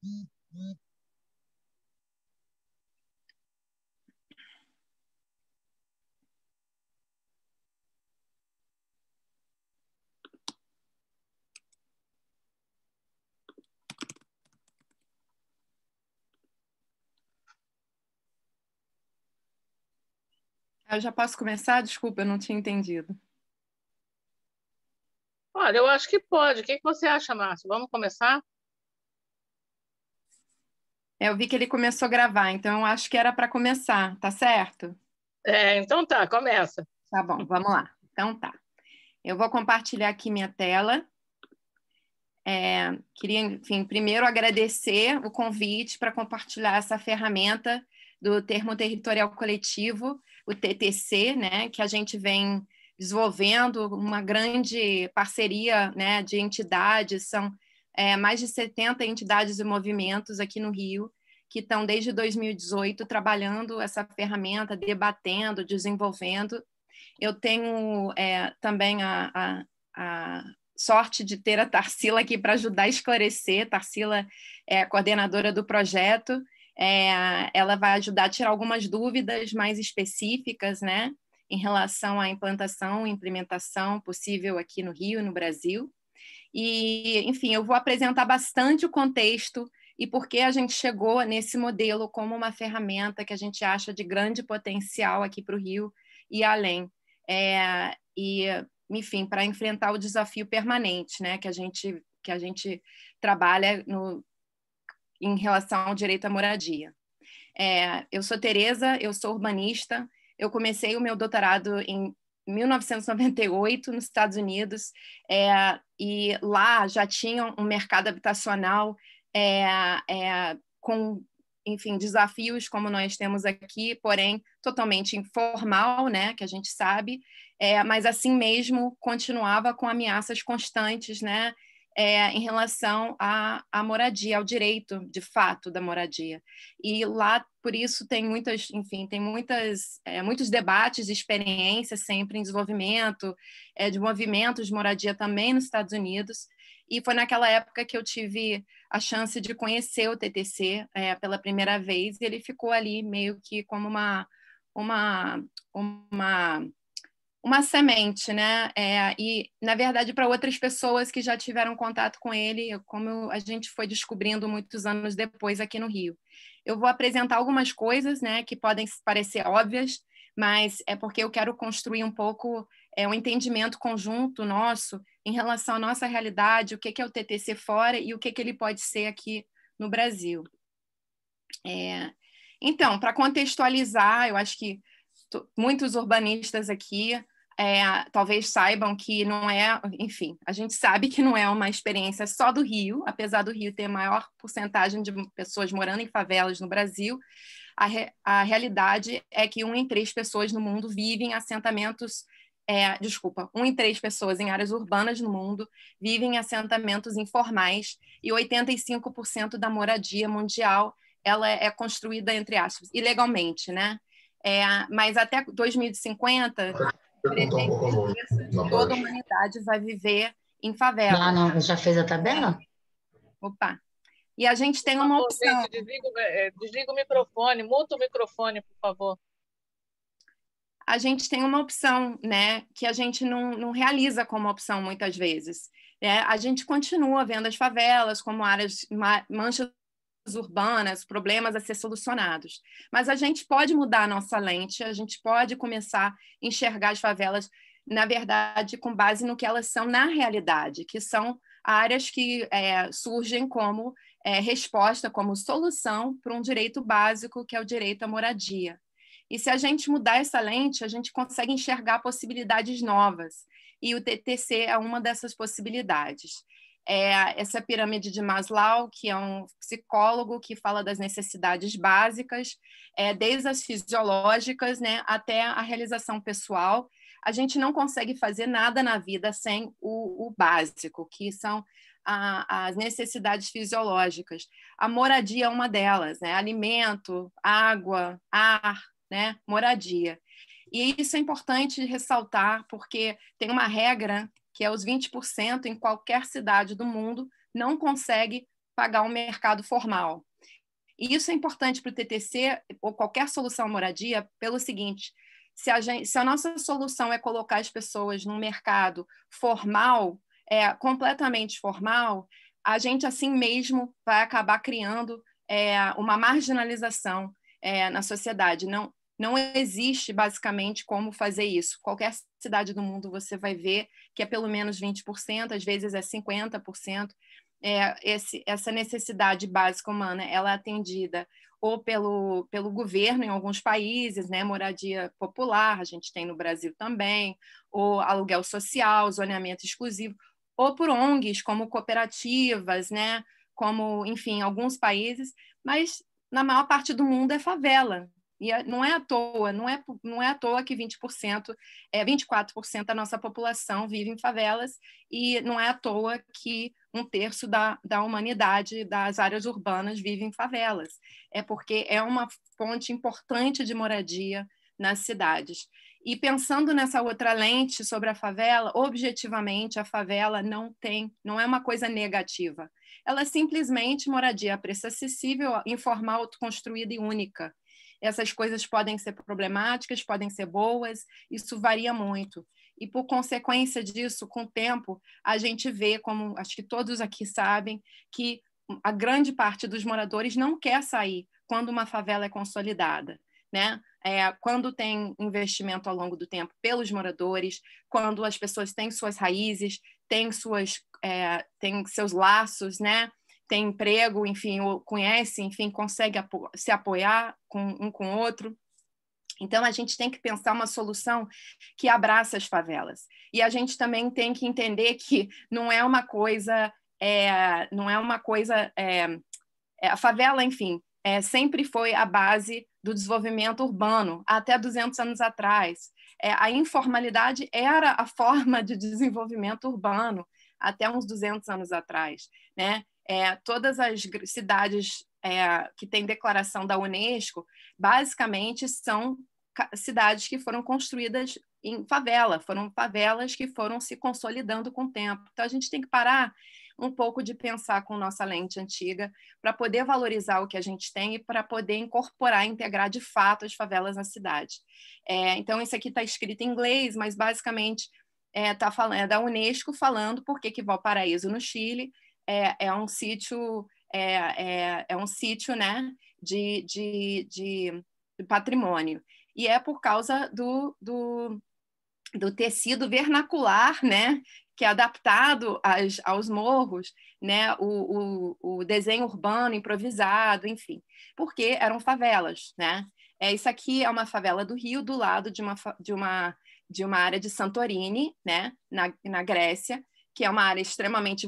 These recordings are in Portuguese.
Eu já posso começar? Desculpa, eu não tinha entendido. Olha, eu acho que pode. O que você acha, Márcio? Vamos começar? Eu vi que ele começou a gravar, então eu acho que era para começar, tá certo? Então tá, começa. Tá bom, vamos lá. Então tá. Eu vou compartilhar aqui minha tela. Queria, enfim, primeiro agradecer o convite para compartilhar essa ferramenta do Termo Territorial Coletivo, o TTC, né, que a gente vem desenvolvendo uma grande parceria, né, de entidades, são mais de 70 entidades e movimentos aqui no Rio, que estão desde 2018 trabalhando essa ferramenta, debatendo, desenvolvendo. Eu tenho também a sorte de ter a Tarsila aqui para ajudar a esclarecer. Tarsila é a coordenadora do projeto. Ela vai ajudar a tirar algumas dúvidas mais específicas, né, em relação à implantação e implementação possível aqui no Rio e no Brasil. E, enfim, eu vou apresentar bastante o contexto e por que a gente chegou nesse modelo como uma ferramenta que a gente acha de grande potencial aqui para o Rio e além. Enfim, para enfrentar o desafio permanente, né, que a gente trabalha em relação ao direito à moradia. Eu sou Tereza, eu sou urbanista, eu comecei o meu doutorado em 1998 nos Estados Unidos, e lá já tinha um mercado habitacional com, enfim, desafios como nós temos aqui, porém totalmente informal, né, que a gente sabe, mas assim mesmo continuava com ameaças constantes, né, em relação à moradia, ao direito de fato da moradia. E lá, por isso, tem muitos debates e experiências sempre em desenvolvimento de movimentos de moradia também nos Estados Unidos. E foi naquela época que eu tive a chance de conhecer o TTC pela primeira vez, e ele ficou ali meio que como uma semente, né? E, na verdade, para outras pessoas que já tiveram contato com ele, como a gente foi descobrindo muitos anos depois aqui no Rio. Eu vou apresentar algumas coisas, né, que podem parecer óbvias, mas é porque eu quero construir um pouco um entendimento conjunto nosso em relação à nossa realidade, o que é o TTC fora e o que ele pode ser aqui no Brasil. Então, para contextualizar, eu acho que muitos urbanistas aqui talvez saibam que não é, enfim, a gente sabe que não é uma experiência só do Rio, apesar do Rio ter maior porcentagem de pessoas morando em favelas no Brasil, a realidade é que 1 em 3 pessoas no mundo vivem em assentamentos, 1 em 3 pessoas em áreas urbanas no mundo vivem em assentamentos informais e 85% da moradia mundial ela é construída, entre aspas, ilegalmente, né? Mas até 2050, toda a humanidade vai viver em favela. Não, já fez a tabela? Opa! E a gente tem uma opção. Gente, desliga o microfone, muta o microfone, por favor. A gente tem uma opção, né, que a gente não realiza como opção muitas vezes. A gente continua vendo as favelas como áreas, manchas urbanas, problemas a ser solucionados. Mas a gente pode mudar a nossa lente, a gente pode começar a enxergar as favelas, na verdade, com base no que elas são na realidade, que são áreas que surgem como resposta, como solução para um direito básico, que é o direito à moradia. E se a gente mudar essa lente, a gente consegue enxergar possibilidades novas. E o TTC é uma dessas possibilidades. Essa pirâmide de Maslow, que é um psicólogo que fala das necessidades básicas, desde as fisiológicas, né, até a realização pessoal. A gente não consegue fazer nada na vida sem o básico, que são as necessidades fisiológicas. A moradia é uma delas, né? Alimento, água, ar, né? Moradia. E isso é importante ressaltar, porque tem uma regra que é os 20% em qualquer cidade do mundo não consegue pagar um mercado formal. E isso é importante para o TTC ou qualquer solução à moradia pelo seguinte: se a nossa solução é colocar as pessoas num mercado formal, completamente formal, a gente assim mesmo vai acabar criando uma marginalização na sociedade. Não existe basicamente como fazer isso. Qualquer cidade do mundo você vai ver que é pelo menos 20%, às vezes é 50%. Essa necessidade básica humana ela é atendida ou pelo governo em alguns países, né, moradia popular, a gente tem no Brasil também, ou aluguel social, zoneamento exclusivo, ou por ONGs, como cooperativas, né, como, enfim, alguns países, mas na maior parte do mundo é favela. E não é à toa, não é à toa que 24% da nossa população vive em favelas, e não é à toa que 1/3 da humanidade das áreas urbanas vive em favelas. É porque é uma fonte importante de moradia nas cidades. E pensando nessa outra lente sobre a favela, objetivamente, a favela não é uma coisa negativa. Ela é simplesmente moradia a preço acessível, informal, autoconstruída e única. Essas coisas podem ser problemáticas, podem ser boas, isso varia muito. E, por consequência disso, com o tempo, a gente vê, como acho que todos aqui sabem, que a grande parte dos moradores não quer sair quando uma favela é consolidada, né? Quando tem investimento ao longo do tempo pelos moradores, quando as pessoas têm suas raízes, têm seus laços, né? Tem emprego, enfim, ou conhece, enfim, consegue se apoiar um com o outro. Então, a gente tem que pensar uma solução que abraça as favelas. E a gente também tem que entender que não é uma coisa... a favela, enfim, sempre foi a base do desenvolvimento urbano, até 200 anos atrás. A informalidade era a forma de desenvolvimento urbano até uns 200 anos atrás, né? Todas as cidades que têm declaração da Unesco, basicamente são cidades que foram construídas em favela, foram favelas que foram se consolidando com o tempo. Então, a gente tem que parar um pouco de pensar com nossa lente antiga para poder valorizar o que a gente tem e para poder incorporar, integrar de fato as favelas na cidade. Então, isso aqui está escrito em inglês, mas basicamente é da Unesco falando por que Valparaíso, no Chile, é um sítio, né, de patrimônio. E é por causa do tecido vernacular, né, que é adaptado aos morros, né, o desenho urbano improvisado, enfim, porque eram favelas, né? Isso aqui é uma favela do Rio, do lado de uma área de Santorini, né, na Grécia, que é uma área extremamente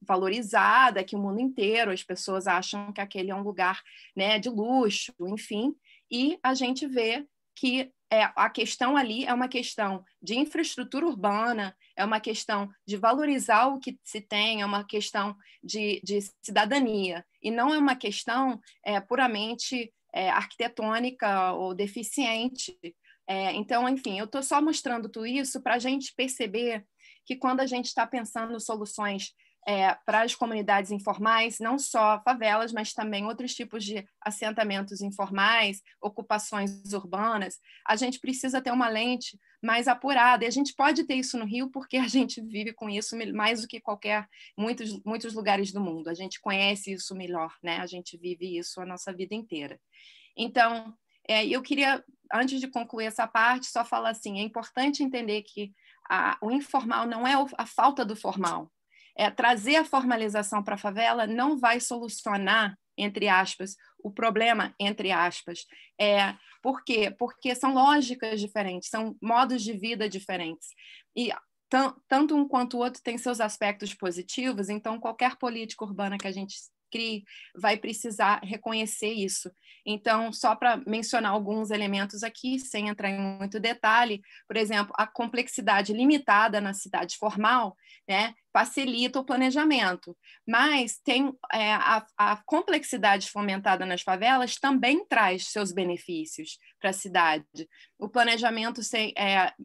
valorizada, que o mundo inteiro, as pessoas acham que aquele é um lugar, né, de luxo, enfim, e a gente vê que a questão ali é uma questão de infraestrutura urbana, é uma questão de valorizar o que se tem, é uma questão de cidadania, e não é uma questão puramente arquitetônica ou deficiente. Então, enfim, eu estou só mostrando tudo isso para a gente perceber que quando a gente está pensando em soluções para as comunidades informais, não só favelas, mas também outros tipos de assentamentos informais, ocupações urbanas, a gente precisa ter uma lente mais apurada. E a gente pode ter isso no Rio porque a gente vive com isso mais do que muitos lugares do mundo. A gente conhece isso melhor, né? A gente vive isso a nossa vida inteira. Então, eu queria, antes de concluir essa parte, só falar assim, é importante entender que o informal não é a falta do formal. Trazer a formalização para a favela não vai solucionar, entre aspas, o problema, entre aspas. Por quê? Porque são lógicas diferentes, são modos de vida diferentes. E tanto um quanto o outro tem seus aspectos positivos, então qualquer política urbana que a gente crie vai precisar reconhecer isso. Então, só para mencionar alguns elementos aqui, sem entrar em muito detalhe, por exemplo, a complexidade limitada na cidade formal, né, facilita o planejamento, mas tem a complexidade fomentada nas favelas também traz seus benefícios para a cidade. O planejamento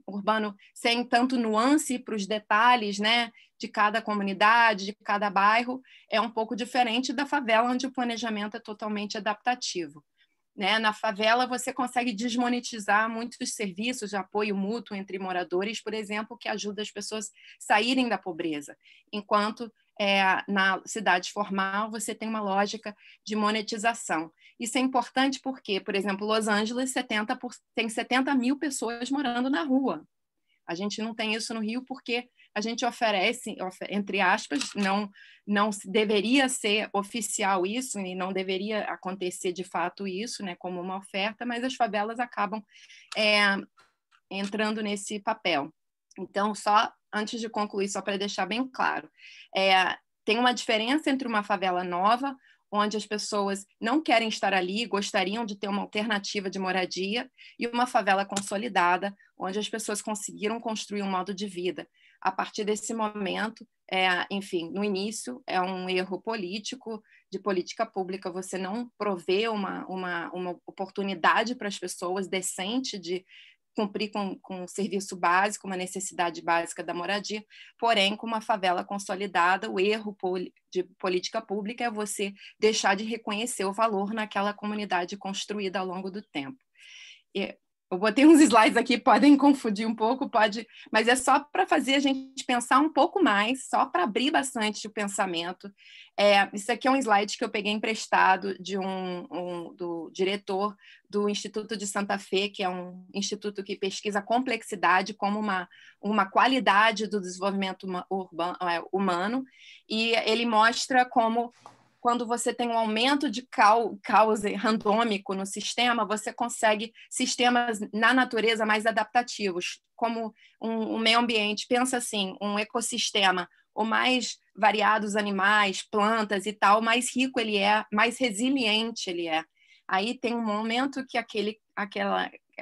urbano sem tanto nuance para os detalhes, né, de cada comunidade, de cada bairro, é um pouco diferente da favela, onde o planejamento é totalmente adaptativo. Né? Na favela, você consegue desmonetizar muitos serviços de apoio mútuo entre moradores, por exemplo, que ajuda as pessoas a saírem da pobreza, enquanto na cidade formal você tem uma lógica de monetização. Isso é importante porque, por exemplo, Los Angeles tem 70 mil pessoas morando na rua. A gente não tem isso no Rio porque a gente oferece, entre aspas, não deveria ser oficial isso e não deveria acontecer de fato isso, né, como uma oferta, mas as favelas acabam entrando nesse papel. Então, só antes de concluir, só para deixar bem claro, tem uma diferença entre uma favela nova, onde as pessoas não querem estar ali, gostariam de ter uma alternativa de moradia, e uma favela consolidada, onde as pessoas conseguiram construir um modo de vida. A partir desse momento, enfim, no início, é um erro político, de política pública, você não provê uma oportunidade para as pessoas decente de cumprir com um serviço básico, uma necessidade básica da moradia, porém, com uma favela consolidada, o erro de política pública é você deixar de reconhecer o valor naquela comunidade construída ao longo do tempo. Eu botei uns slides aqui, podem confundir um pouco, mas é só para fazer a gente pensar um pouco mais, só para abrir bastante o pensamento. Isso aqui é um slide que eu peguei emprestado do diretor do Instituto de Santa Fé, que é um instituto que pesquisa a complexidade como uma qualidade do desenvolvimento humano, e ele mostra como, quando você tem um aumento de causa randômico no sistema, você consegue sistemas na natureza mais adaptativos, como um meio ambiente. Pensa assim, um ecossistema, o mais variados animais, plantas e tal, mais rico ele é, mais resiliente ele é. Aí tem um momento que aquele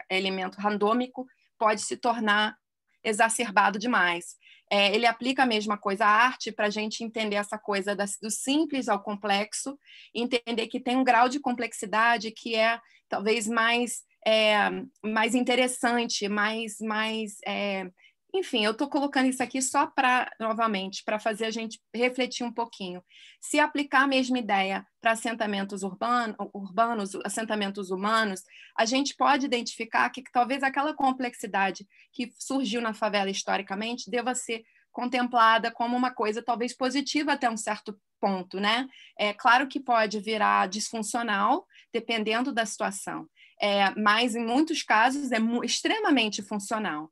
elemento randômico pode se tornar exacerbado demais. Ele aplica a mesma coisa à arte para a gente entender essa coisa do simples ao complexo, entender que tem um grau de complexidade que é talvez mais interessante, enfim, eu estou colocando isso aqui só novamente, para fazer a gente refletir um pouquinho. Se aplicar a mesma ideia para assentamentos urbanos, assentamentos humanos, a gente pode identificar que talvez aquela complexidade que surgiu na favela historicamente deva ser contemplada como uma coisa talvez positiva até um certo ponto, né? É claro que pode virar disfuncional, dependendo da situação, mas em muitos casos é extremamente funcional.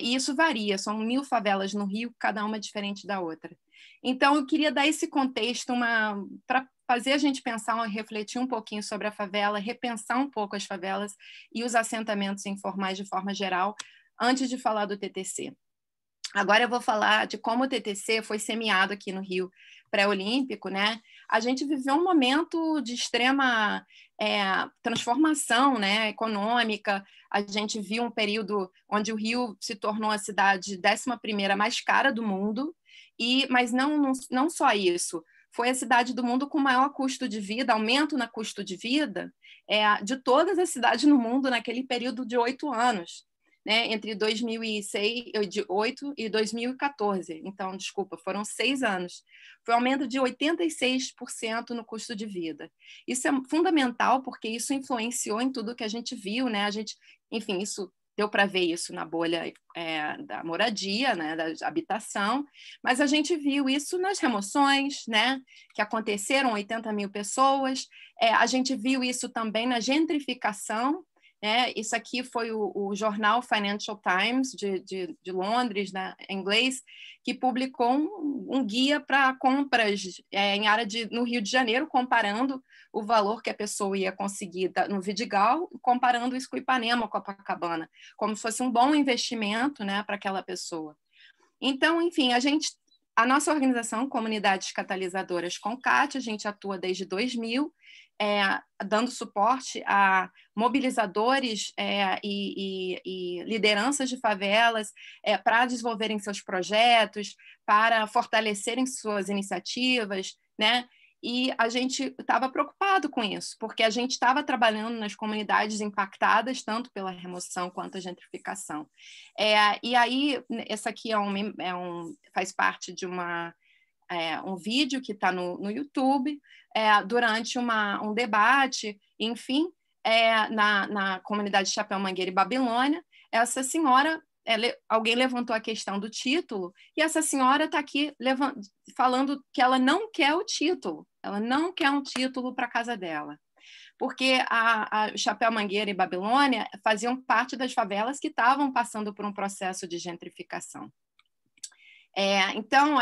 E isso varia, são 1000 favelas no Rio, cada uma diferente da outra. Então, eu queria dar esse contexto para fazer a gente pensar, refletir um pouquinho sobre a favela, repensar um pouco as favelas e os assentamentos informais de forma geral, antes de falar do TTC. Agora eu vou falar de como o TTC foi semeado aqui no Rio pré-olímpico, né? A gente viveu um momento de extrema transformação, né, econômica. A gente viu um período onde o Rio se tornou a cidade 11ª mais cara do mundo, mas não só isso, foi a cidade do mundo com maior custo de vida, aumento no custo de vida, de todas as cidades no mundo naquele período de 8 anos. Né, entre 2008 e 2014. Então, desculpa, foram 6 anos. Foi um aumento de 86% no custo de vida. Isso é fundamental porque isso influenciou em tudo que a gente viu, né? Enfim, isso deu para ver isso na bolha da moradia, né, da habitação, mas a gente viu isso nas remoções, né, que aconteceram, 80 mil pessoas. A gente viu isso também na gentrificação. Isso aqui foi o jornal Financial Times de Londres, né, em inglês, que publicou um guia para compras em área no Rio de Janeiro, comparando o valor que a pessoa ia conseguir no Vidigal, comparando isso com Ipanema, Copacabana, como se fosse um bom investimento, né, para aquela pessoa. Então, enfim, a nossa organização, Comunidades Catalisadoras CONCAT, a gente atua desde 2000, dando suporte a mobilizadores e lideranças de favelas para desenvolverem seus projetos, para fortalecerem suas iniciativas, né? E a gente estava preocupado com isso, porque a gente estava trabalhando nas comunidades impactadas, tanto pela remoção quanto a gentrificação. E aí, essa aqui faz parte de um vídeo que está no YouTube, durante um debate, enfim, na comunidade Chapéu Mangueira e Babilônia. Essa senhora, alguém levantou a questão do título, e essa senhora está aqui falando que ela não quer o título, ela não quer um título para a casa dela, porque a Chapéu Mangueira e Babilônia faziam parte das favelas que estavam passando por um processo de gentrificação. Então,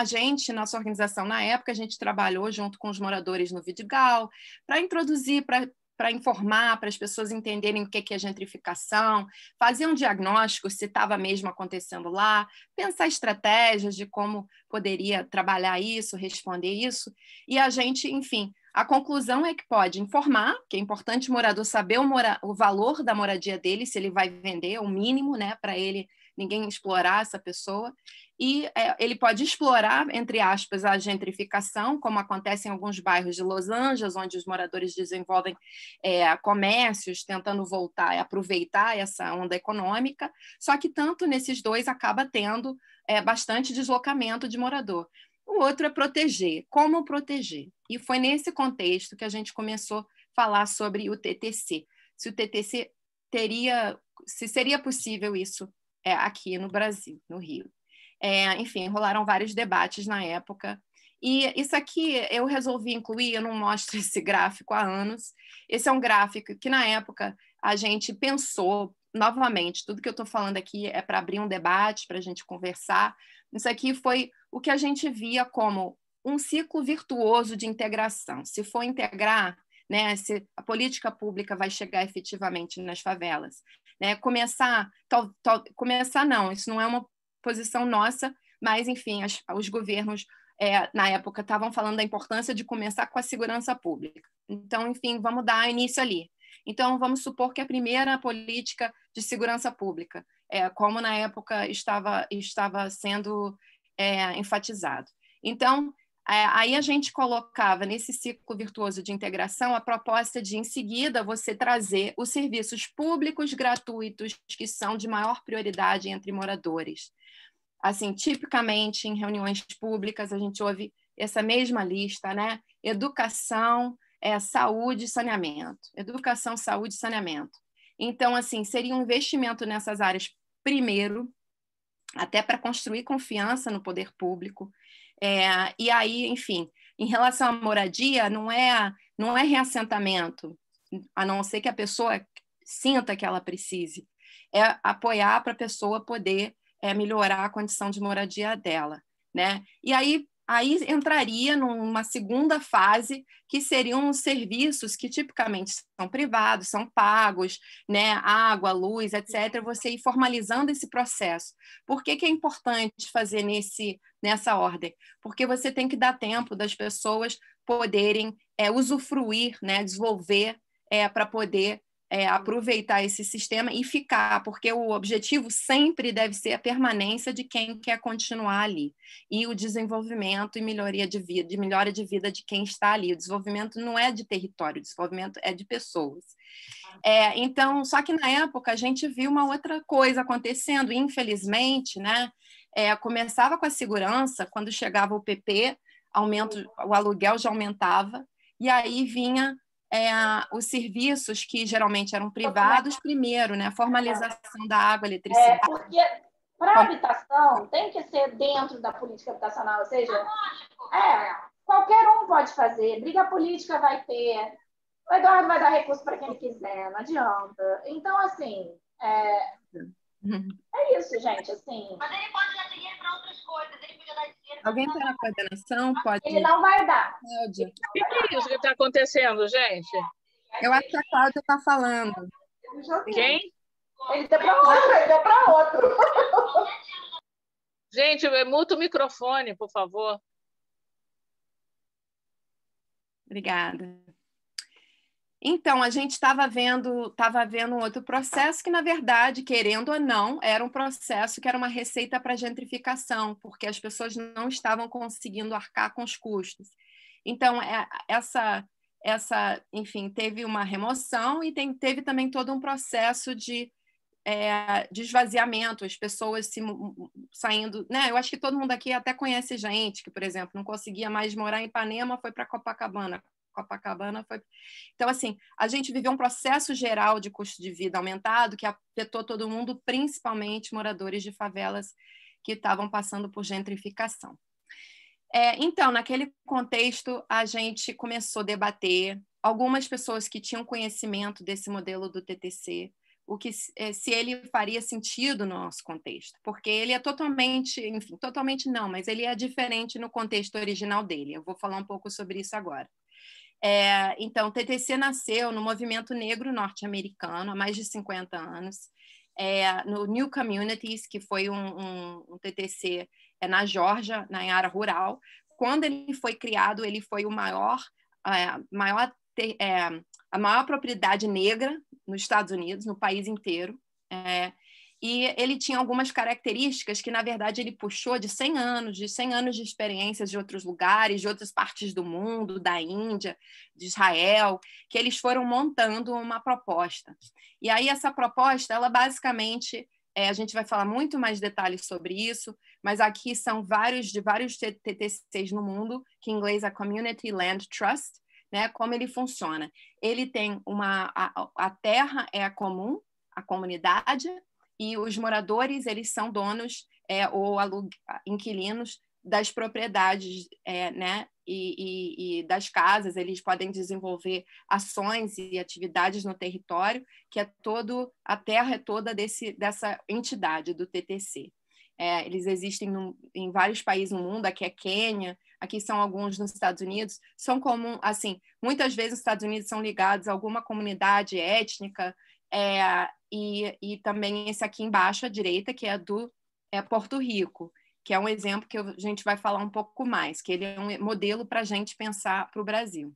nossa organização, na época, a gente trabalhou junto com os moradores no Vidigal para introduzir, para informar, para as pessoas entenderem o que é gentrificação, fazer um diagnóstico se estava mesmo acontecendo lá, pensar estratégias de como poderia trabalhar isso, responder isso. E a gente, enfim, a conclusão é que pode informar, que é importante o morador saber o valor da moradia dele, se ele vai vender, o mínimo, né, para ele ninguém explorar essa pessoa. E ele pode explorar, entre aspas, a gentrificação, como acontece em alguns bairros de Los Angeles, onde os moradores desenvolvem comércios, tentando voltar e aproveitar essa onda econômica, só que tanto nesses dois acaba tendo bastante deslocamento de morador. O outro é proteger. Como proteger? E foi nesse contexto que a gente começou a falar sobre o TTC. Se o TTC se seria possível isso aqui no Brasil, no Rio. Enfim, rolaram vários debates na época. E isso aqui eu resolvi incluir, eu não mostro esse gráfico há anos. Esse é um gráfico que, na época, a gente pensou novamente. Tudo que eu estou falando aqui é para abrir um debate, para a gente conversar. Isso aqui foi o que a gente via como um ciclo virtuoso de integração. Se for integrar, né, se a política pública vai chegar efetivamente nas favelas. Né? Começar não, isso não é uma posição nossa, mas, enfim, os governos, na época, estavam falando da importância de começar com a segurança pública. Então, enfim, vamos dar início ali. Então, vamos supor que a primeira política de segurança pública, como na época estava sendo enfatizado. Então, aí a gente colocava nesse ciclo virtuoso de integração a proposta de, em seguida, você trazer os serviços públicos gratuitos que são de maior prioridade entre moradores. Assim, tipicamente, em reuniões públicas, a gente ouve essa mesma lista, né? Educação, saúde e saneamento. Educação, saúde e saneamento. Então, assim, seria um investimento nessas áreas primeiro, até para construir confiança no poder público. E aí, enfim, em relação à moradia, não é reassentamento, a não ser que a pessoa sinta que ela precise. É apoiar para a pessoa poder melhorar a condição de moradia dela. Né? E aí entraria numa segunda fase, que seriam os serviços que tipicamente são privados, são pagos, né? Água, luz, etc., você ir formalizando esse processo. Por que é importante fazer nessa ordem? Porque você tem que dar tempo das pessoas poderem usufruir, né? Desenvolver para poder aproveitar esse sistema e ficar, porque o objetivo sempre deve ser a permanência de quem quer continuar ali, e o desenvolvimento e melhora de vida de quem está ali. O desenvolvimento não é de território, o desenvolvimento é de pessoas. Então, só que na época a gente viu uma outra coisa acontecendo, infelizmente, né? Começava com a segurança, quando chegava o PP, o aluguel já aumentava, e aí vinha os serviços que geralmente eram privados primeiro, né? A formalização da água, eletricidade. Porque para habitação tem que ser dentro da política habitacional, ou seja, qualquer um pode fazer, briga política vai ter, o Eduardo vai dar recurso para quem ele quiser, não adianta. Então, assim, é isso, gente, assim. Mas ele pode dar dinheiro para outras coisas, ele podia dar dinheiro. Alguém está na coordenação? Pode. Ele não vai dar. Cláudia. O que é isso que está acontecendo, gente? Eu acho que a Cláudia está falando. Quem? Ele deu para outro. Gente, muta o microfone, por favor. Obrigada. Então, a gente estava vendo um outro processo que, na verdade, querendo ou não, era um processo que era uma receita para gentrificação, porque as pessoas não estavam conseguindo arcar com os custos. Então, enfim, teve uma remoção e teve também todo um processo de esvaziamento, as pessoas saindo, né? Eu acho que todo mundo aqui até conhece gente que, por exemplo, não conseguia mais morar em Ipanema, foi para Copacabana. Copacabana foi... Então, assim, a gente viveu um processo geral de custo de vida aumentado que afetou todo mundo, principalmente moradores de favelas que estavam passando por gentrificação. Então, naquele contexto, a gente começou a debater algumas pessoas que tinham conhecimento desse modelo do TTC, se ele faria sentido no nosso contexto, porque ele é totalmente, enfim, totalmente não, mas ele é diferente no contexto original dele. Eu vou falar um pouco sobre isso agora. Então, o TTC nasceu no movimento negro norte-americano há mais de 50 anos, no New Communities, que foi um TTC na Geórgia, na área rural. Quando ele foi criado, ele foi a maior propriedade negra nos Estados Unidos, no país inteiro. E ele tinha algumas características que, na verdade, ele puxou de 100 anos de experiências de outros lugares, de outras partes do mundo, da Índia, de Israel, que eles foram montando uma proposta. E aí essa proposta, ela basicamente, a gente vai falar muito mais detalhes sobre isso, mas aqui são vários TTCs no mundo, que em inglês é Community Land Trust, né? Como ele funciona? Ele tem a terra é comum, a comunidade, e os moradores, eles são donos ou inquilinos das propriedades, né? E das casas. Eles podem desenvolver ações e atividades no território, que a terra é toda dessa entidade do TTC. Eles existem em vários países no mundo. Aqui é Quênia, aqui são alguns nos Estados Unidos. São comuns, assim, muitas vezes os Estados Unidos são ligados a alguma comunidade étnica, e também esse aqui embaixo à direita, que é do Porto Rico, que é um exemplo que a gente vai falar um pouco mais, que ele é um modelo para a gente pensar para o Brasil.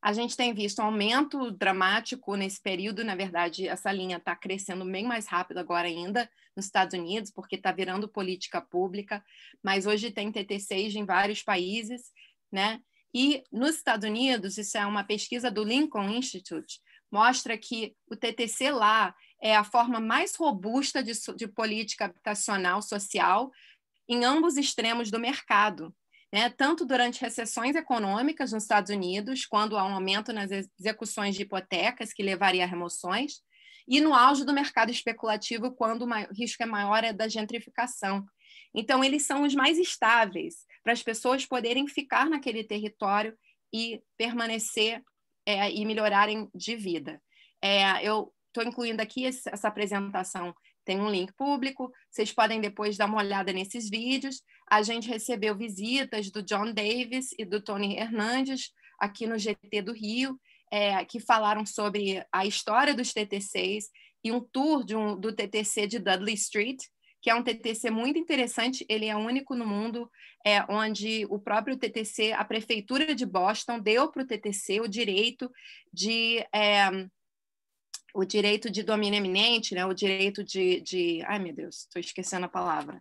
A gente tem visto um aumento dramático nesse período. Na verdade, essa linha está crescendo bem mais rápido agora ainda nos Estados Unidos, porque está virando política pública, mas hoje tem TTCs em vários países, né? E nos Estados Unidos, isso é uma pesquisa do Lincoln Institute, mostra que o TTC lá é a forma mais robusta de política habitacional social em ambos extremos do mercado, né? Tanto durante recessões econômicas nos Estados Unidos, quando há um aumento nas execuções de hipotecas que levaria a remoções, e no auge do mercado especulativo, quando o risco é maior da gentrificação. Então, eles são os mais estáveis para as pessoas poderem ficar naquele território e permanecer e melhorarem de vida. Eu estou incluindo aqui essa apresentação, tem um link público, vocês podem depois dar uma olhada nesses vídeos. A gente recebeu visitas do John Davis e do Tony Hernandes aqui no GT do Rio, que falaram sobre a história dos TTCs e um tour do TTC de Dudley Street, que é um TTC muito interessante. Ele é único no mundo, onde o próprio TTC, a prefeitura de Boston, deu para o TTC o direito de domínio eminente, né? O direito ai, meu Deus, estou esquecendo a palavra.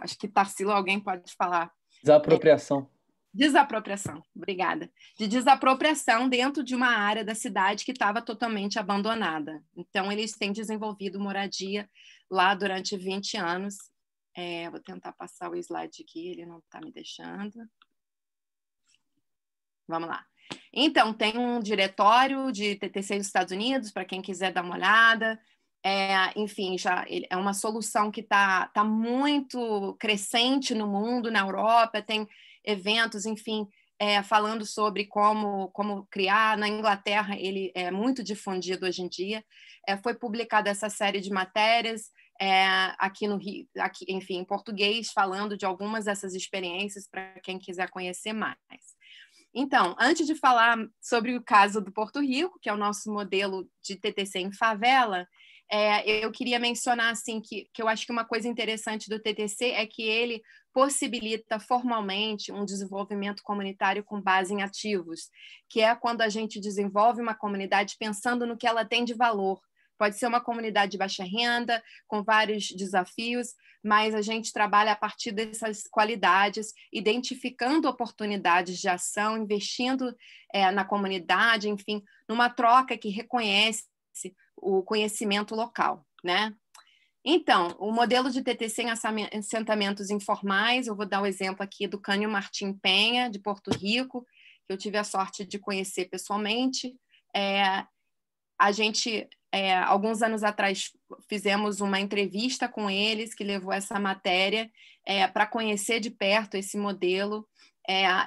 Acho que Tarsila, alguém pode falar. Desapropriação. Desapropriação, obrigada. De desapropriação dentro de uma área da cidade que estava totalmente abandonada. Então, eles têm desenvolvido moradia lá durante 20 anos. Vou tentar passar o slide aqui, ele não está me deixando. Vamos lá. Então, tem um diretório de TTC dos Estados Unidos, para quem quiser dar uma olhada. Enfim, já é uma solução que está muito crescente no mundo, na Europa, tem eventos, enfim, falando sobre como criar. Na Inglaterra, ele é muito difundido hoje em dia. Foi publicada essa série de matérias aqui no Rio, enfim, em português, falando de algumas dessas experiências para quem quiser conhecer mais. Então, antes de falar sobre o caso do Porto Rico, que é o nosso modelo de TTC em favela, eu queria mencionar assim, que eu acho que uma coisa interessante do TTC é que ele possibilita formalmente um desenvolvimento comunitário com base em ativos, que é quando a gente desenvolve uma comunidade pensando no que ela tem de valor. Pode ser uma comunidade de baixa renda, com vários desafios, mas a gente trabalha a partir dessas qualidades, identificando oportunidades de ação, investindo na comunidade, enfim, numa troca que reconhece o conhecimento local, né? Então, o modelo de TTC em assentamentos informais, eu vou dar o exemplo aqui do Cânio Martim Penha, de Porto Rico, que eu tive a sorte de conhecer pessoalmente. A gente, alguns anos atrás, fizemos uma entrevista com eles, que levou essa matéria para conhecer de perto esse modelo.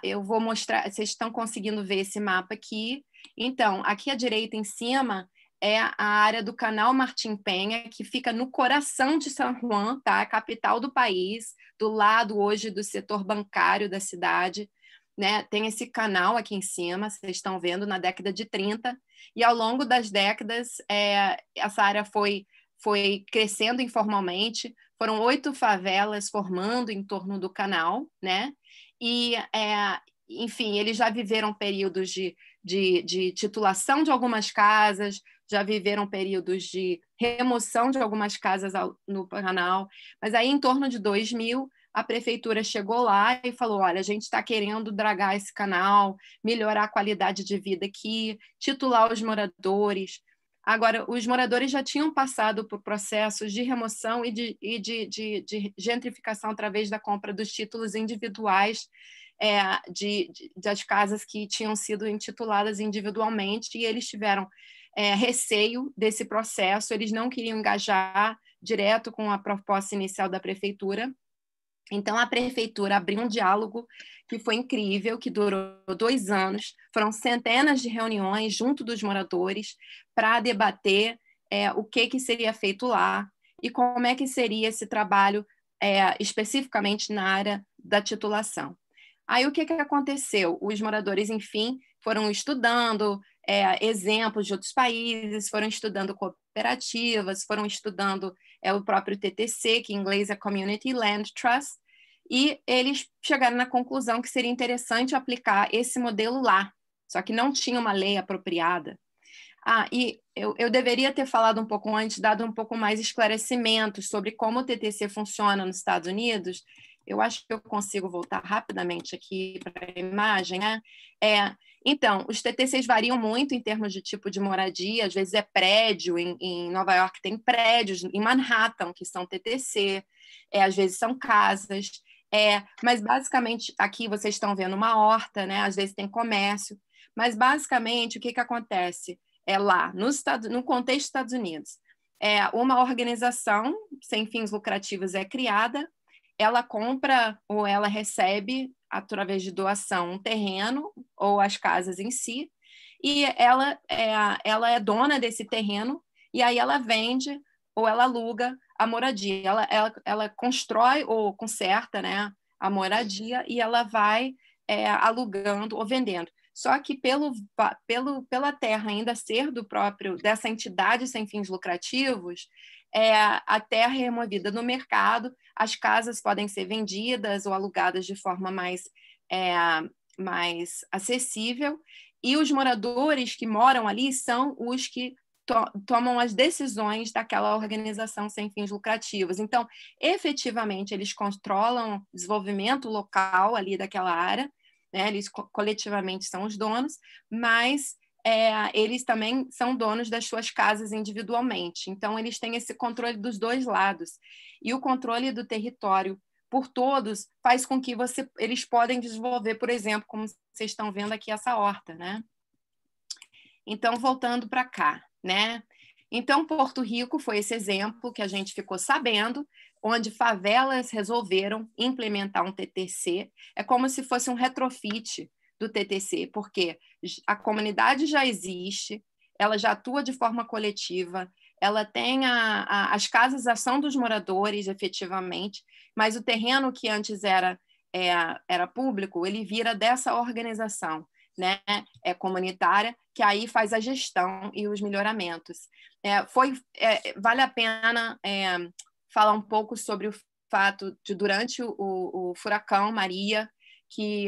Eu vou mostrar, vocês estão conseguindo ver esse mapa aqui. Então, aqui à direita em cima é a área do Canal Martim Penha, que fica no coração de San Juan, tá? A capital do país, do lado hoje do setor bancário da cidade, né? Tem esse canal aqui em cima, vocês estão vendo, na década de 30, e ao longo das décadas essa área foi crescendo informalmente, foram 8 favelas formando em torno do canal, né? E, enfim, eles já viveram períodos de titulação de algumas casas, já viveram períodos de remoção de algumas casas no canal, mas aí em torno de 2000 a prefeitura chegou lá e falou, olha, a gente está querendo dragar esse canal, melhorar a qualidade de vida aqui, titular os moradores. Agora, os moradores já tinham passado por processos de remoção e de gentrificação através da compra dos títulos individuais das casas que tinham sido intituladas individualmente, e eles tiveram receio desse processo, eles não queriam engajar direto com a proposta inicial da prefeitura. Então, a prefeitura abriu um diálogo que foi incrível, que durou 2 anos, foram centenas de reuniões junto dos moradores para debater o que seria feito lá e como é que seria esse trabalho especificamente na área da titulação. Aí, o que aconteceu? Os moradores, enfim, foram estudando exemplos de outros países, foram estudando cooperativas, foram estudando o próprio TTC, que em inglês é Community Land Trust, e eles chegaram na conclusão que seria interessante aplicar esse modelo lá, só que não tinha uma lei apropriada. E eu deveria ter falado um pouco antes, dado um pouco mais esclarecimentos sobre como o TTC funciona nos Estados Unidos. Eu acho que eu consigo voltar rapidamente aqui para a imagem, né? Então, os TTCs variam muito em termos de tipo de moradia, às vezes é prédio, em Nova York tem prédios, em Manhattan, que são TTC, às vezes são casas, mas basicamente aqui vocês estão vendo uma horta, né? Às vezes tem comércio, mas basicamente o que acontece? Lá, no contexto dos Estados Unidos, uma organização sem fins lucrativos é criada, ela compra ou ela recebe, através de doação, um terreno ou as casas em si, e ela é dona desse terreno, e aí ela vende ou ela aluga a moradia. Ela constrói ou conserta, né, a moradia e ela vai alugando ou vendendo. Só que pela terra ainda ser dessa entidade sem fins lucrativos, a terra é removida no mercado, as casas podem ser vendidas ou alugadas de forma mais acessível, e os moradores que moram ali são os que tomam as decisões daquela organização sem fins lucrativos. Então, efetivamente, eles controlam o desenvolvimento local ali daquela área, né? Eles coletivamente são os donos, mas eles também são donos das suas casas individualmente. Então, eles têm esse controle dos dois lados. E o controle do território por todos faz com que eles podem desenvolver, por exemplo, como vocês estão vendo aqui, essa horta, né? Então, voltando para cá, né? Então, Porto Rico foi esse exemplo que a gente ficou sabendo, onde favelas resolveram implementar um TTC. É como se fosse um retrofit do TTC, porque a comunidade já existe, ela já atua de forma coletiva, ela tem as casas são dos moradores, efetivamente, mas o terreno que antes era público, ele vira dessa organização, né, comunitária, que aí faz a gestão e os melhoramentos. Vale a pena falar um pouco sobre o fato de, durante o furacão Maria, que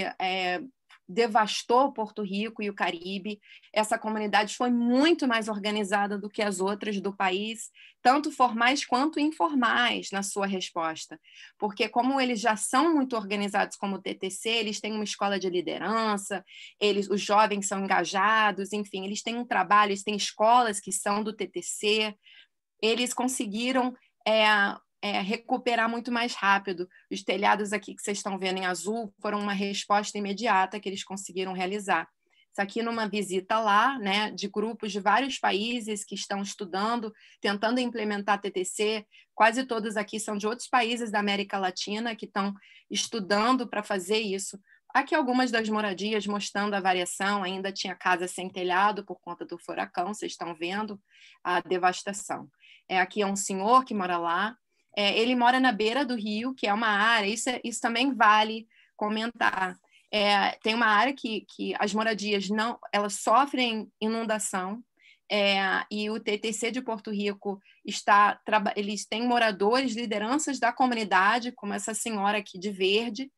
devastou Porto Rico e o Caribe. Essa comunidade foi muito mais organizada do que as outras do país, tanto formais quanto informais na sua resposta, porque como eles já são muito organizados como o TTC, eles têm uma escola de liderança, os jovens são engajados, enfim, eles têm um trabalho, eles têm escolas que são do TTC, eles conseguiram recuperar muito mais rápido. Os telhados aqui que vocês estão vendo em azul foram uma resposta imediata que eles conseguiram realizar. Isso aqui numa visita lá, né, de grupos de vários países que estão estudando, tentando implementar TTC. Quase todos aqui são de outros países da América Latina que estão estudando para fazer isso. Aqui algumas das moradias mostrando a variação, ainda tinha casa sem telhado por conta do furacão, vocês estão vendo a devastação. Aqui é um senhor que mora lá, ele mora na beira do rio, que é uma área, isso também vale comentar. Tem uma área que as moradias elas sofrem inundação, e o TTC de Porto Rico eles têm moradores, lideranças da comunidade, como essa senhora aqui de verde,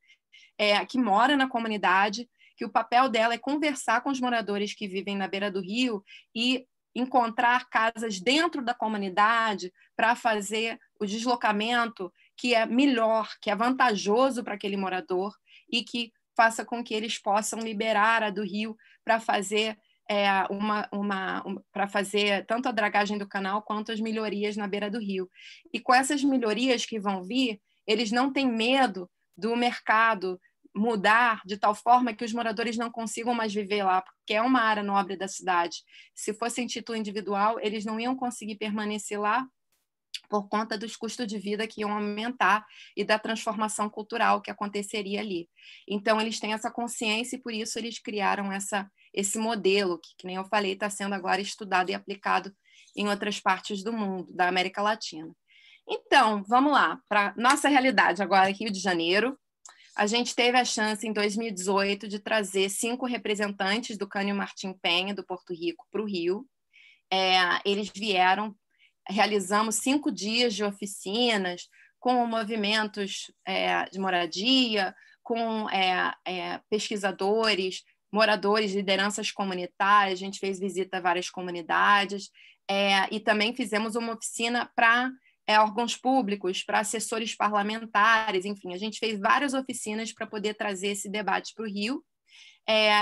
que mora na comunidade, que o papel dela é conversar com os moradores que vivem na beira do rio e encontrar casas dentro da comunidade para fazer o deslocamento que é melhor, que é vantajoso para aquele morador e que faça com que eles possam liberar a do rio para fazer para fazer tanto a dragagem do canal quanto as melhorias na beira do rio. E com essas melhorias que vão vir, eles não têm medo do mercado mudar de tal forma que os moradores não consigam mais viver lá, porque é uma área nobre da cidade. Se fosse em título individual, eles não iam conseguir permanecer lá por conta dos custos de vida que iam aumentar e da transformação cultural que aconteceria ali. Então, eles têm essa consciência e, por isso, eles criaram esse modelo, que nem eu falei, está sendo agora estudado e aplicado em outras partes do mundo, da América Latina. Então, vamos lá, para nossa realidade agora, Rio de Janeiro. A gente teve a chance, em 2018, de trazer 5 representantes do Cânio Martim Penha, do Porto Rico, para o Rio. Eles vieram, realizamos 5 dias de oficinas com movimentos de moradia, com pesquisadores, moradores, lideranças comunitárias. A gente fez visita a várias comunidades e também fizemos uma oficina para órgãos públicos, para assessores parlamentares, enfim, a gente fez várias oficinas para poder trazer esse debate para o Rio,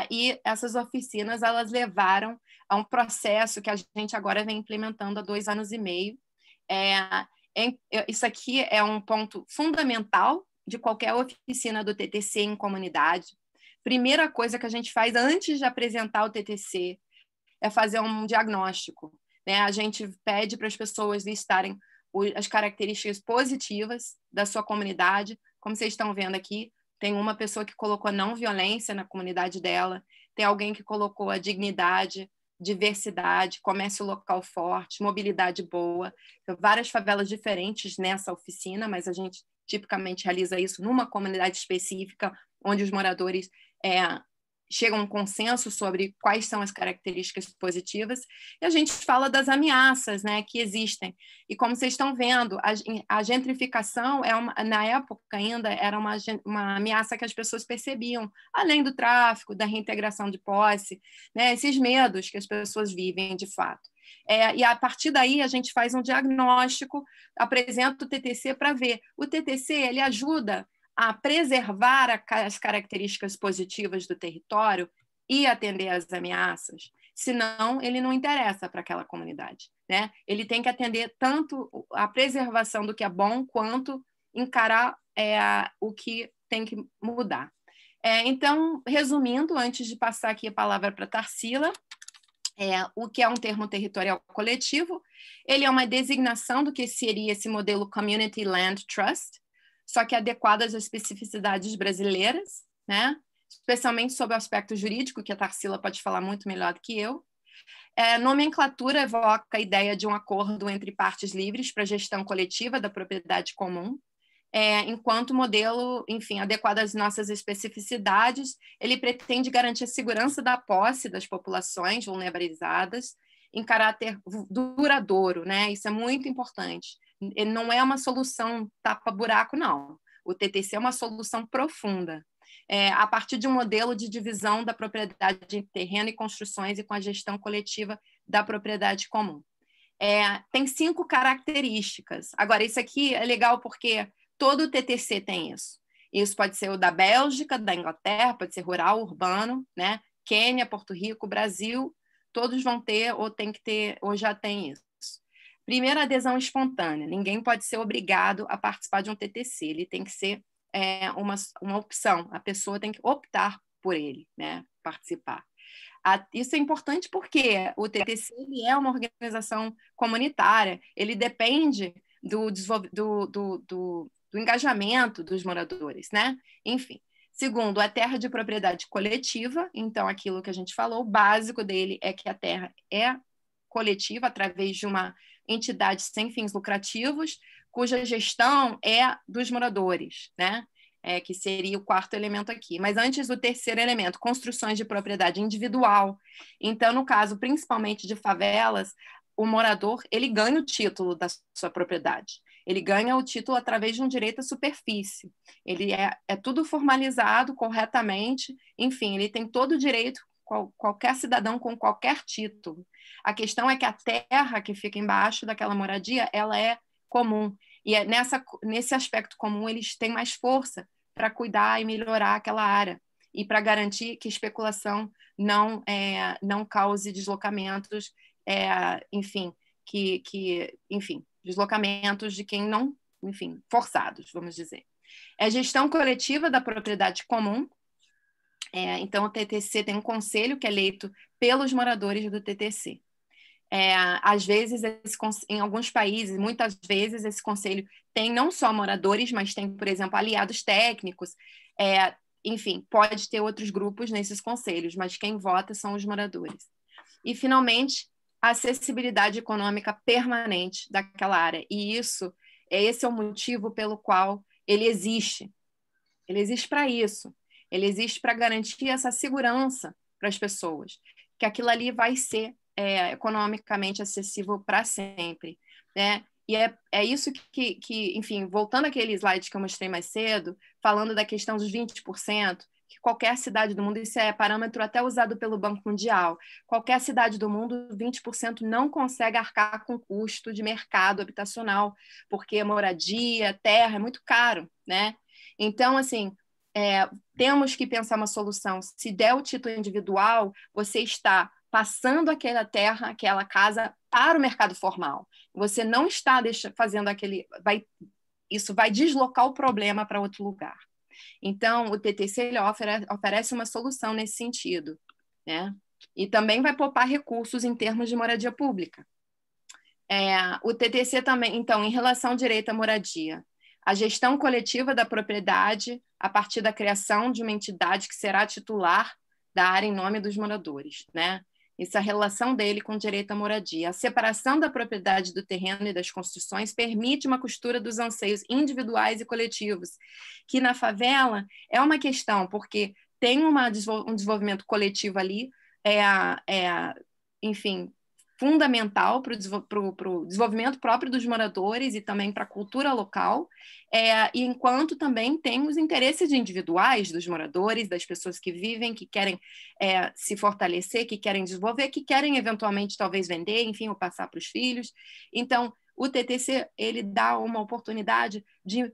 e essas oficinas elas levaram a um processo que a gente agora vem implementando há 2 anos e meio. Isso aqui é um ponto fundamental de qualquer oficina do TTC em comunidade. Primeira coisa que a gente faz antes de apresentar o TTC é fazer um diagnóstico, né? A gente pede para as pessoas listarem as características positivas da sua comunidade. Como vocês estão vendo aqui, tem uma pessoa que colocou não violência na comunidade dela, tem alguém que colocou a dignidade, diversidade, comércio local forte, mobilidade boa. Então, várias favelas diferentes nessa oficina, mas a gente tipicamente realiza isso numa comunidade específica, onde os moradores chegam a um consenso sobre quais são as características positivas, e a gente fala das ameaças, né, que existem. E como vocês estão vendo, a gentrificação, na época ainda, era uma ameaça que as pessoas percebiam, além do tráfico, da reintegração de posse, né, esses medos que as pessoas vivem de fato. E a partir daí a gente faz um diagnóstico, apresenta o TTC para ver. O TTC ele ajuda a preservar as características positivas do território e atender às ameaças, senão ele não interessa para aquela comunidade, né? Ele tem que atender tanto a preservação do que é bom, quanto encarar o que tem que mudar. Então, resumindo, antes de passar aqui a palavra para a Tarsila, o que é um termo territorial coletivo, ele é uma designação do que seria esse modelo Community Land Trust, só que adequado às especificidades brasileiras, né? Especialmente sobre o aspecto jurídico, que a Tarsila pode falar muito melhor do que eu. Nomenclatura evoca a ideia de um acordo entre partes livres para a gestão coletiva da propriedade comum, enquanto modelo, enfim, adequado às nossas especificidades, ele pretende garantir a segurança da posse das populações vulnerabilizadas em caráter duradouro, né? Isso é muito importante. Ele não é uma solução tapa-buraco, não. O TTC é uma solução profunda. a partir de um modelo de divisão da propriedade de terreno e construções e com a gestão coletiva da propriedade comum. Tem 5 características. Agora, isso aqui é legal porque todo o TTC tem isso. Isso pode ser o da Bélgica, da Inglaterra, pode ser rural, urbano, né? Quênia, Porto Rico, Brasil, todos vão ter ou tem que ter ou já tem isso. Primeiro, adesão espontânea. Ninguém pode ser obrigado a participar de um TTC. Ele tem que ser uma opção. A pessoa tem que optar por ele, né? Participar. Isso é importante porque o TTC ele é uma organização comunitária. Ele depende do engajamento dos moradores, né? Enfim. Segundo, a terra de propriedade coletiva. Então, aquilo que a gente falou, o básico dele é que a terra é coletiva através de uma entidade sem fins lucrativos, cuja gestão é dos moradores, né? Que seria o 4º elemento aqui. Mas antes, o 3º elemento, construções de propriedade individual. Então, no caso, principalmente de favelas, o morador ele ganha o título da sua propriedade. Ele ganha o título através de um direito à superfície. Ele é tudo formalizado corretamente. Enfim, ele tem todo o direito, qualquer cidadão com qualquer título. A questão é que a terra que fica embaixo daquela moradia, ela é comum. E nesse aspecto comum, eles têm mais força para cuidar e melhorar aquela área e para garantir que especulação não cause deslocamentos, enfim, deslocamentos de quem não, enfim, forçados, vamos dizer. É gestão coletiva da propriedade comum. Então, o TTC tem um conselho que é eleito pelos moradores do TTC. Às vezes, em alguns países, muitas vezes, esse conselho tem não só moradores, mas tem, por exemplo, aliados técnicos. Enfim, pode ter outros grupos nesses conselhos, mas quem vota são os moradores. E, finalmente, a acessibilidade econômica permanente daquela área. E esse é o motivo pelo qual ele existe. Ele existe para isso. Ele existe para garantir essa segurança para as pessoas, que aquilo ali vai ser economicamente acessível para sempre, né? E é isso que, enfim, voltando àquele slide que eu mostrei mais cedo, falando da questão dos 20%, que qualquer cidade do mundo, isso é parâmetro até usado pelo Banco Mundial, qualquer cidade do mundo, 20% não consegue arcar com o custo de mercado habitacional, porque moradia, terra, é muito caro, né? Então, assim, temos que pensar uma solução. Se der o título individual, você está passando aquela terra, aquela casa para o mercado formal. Você não está fazendo isso vai deslocar o problema para outro lugar. Então, o TTC ele oferece uma solução nesse sentido, né? E também vai poupar recursos em termos de moradia pública. O TTC também, então, em relação ao direito à moradia, a gestão coletiva da propriedade a partir da criação de uma entidade que será titular da área em nome dos moradores, né? Essa relação dele com o direito à moradia. A separação da propriedade do terreno e das construções permite uma costura dos anseios individuais e coletivos, que na favela é uma questão, porque tem um desenvolvimento coletivo ali, enfim, fundamental para o desenvolvimento próprio dos moradores e também para a cultura local, e enquanto também tem os interesses individuais dos moradores, das pessoas que vivem, que querem se fortalecer, que querem desenvolver, que querem eventualmente talvez vender, enfim, ou passar para os filhos. Então, o TTC ele dá uma oportunidade de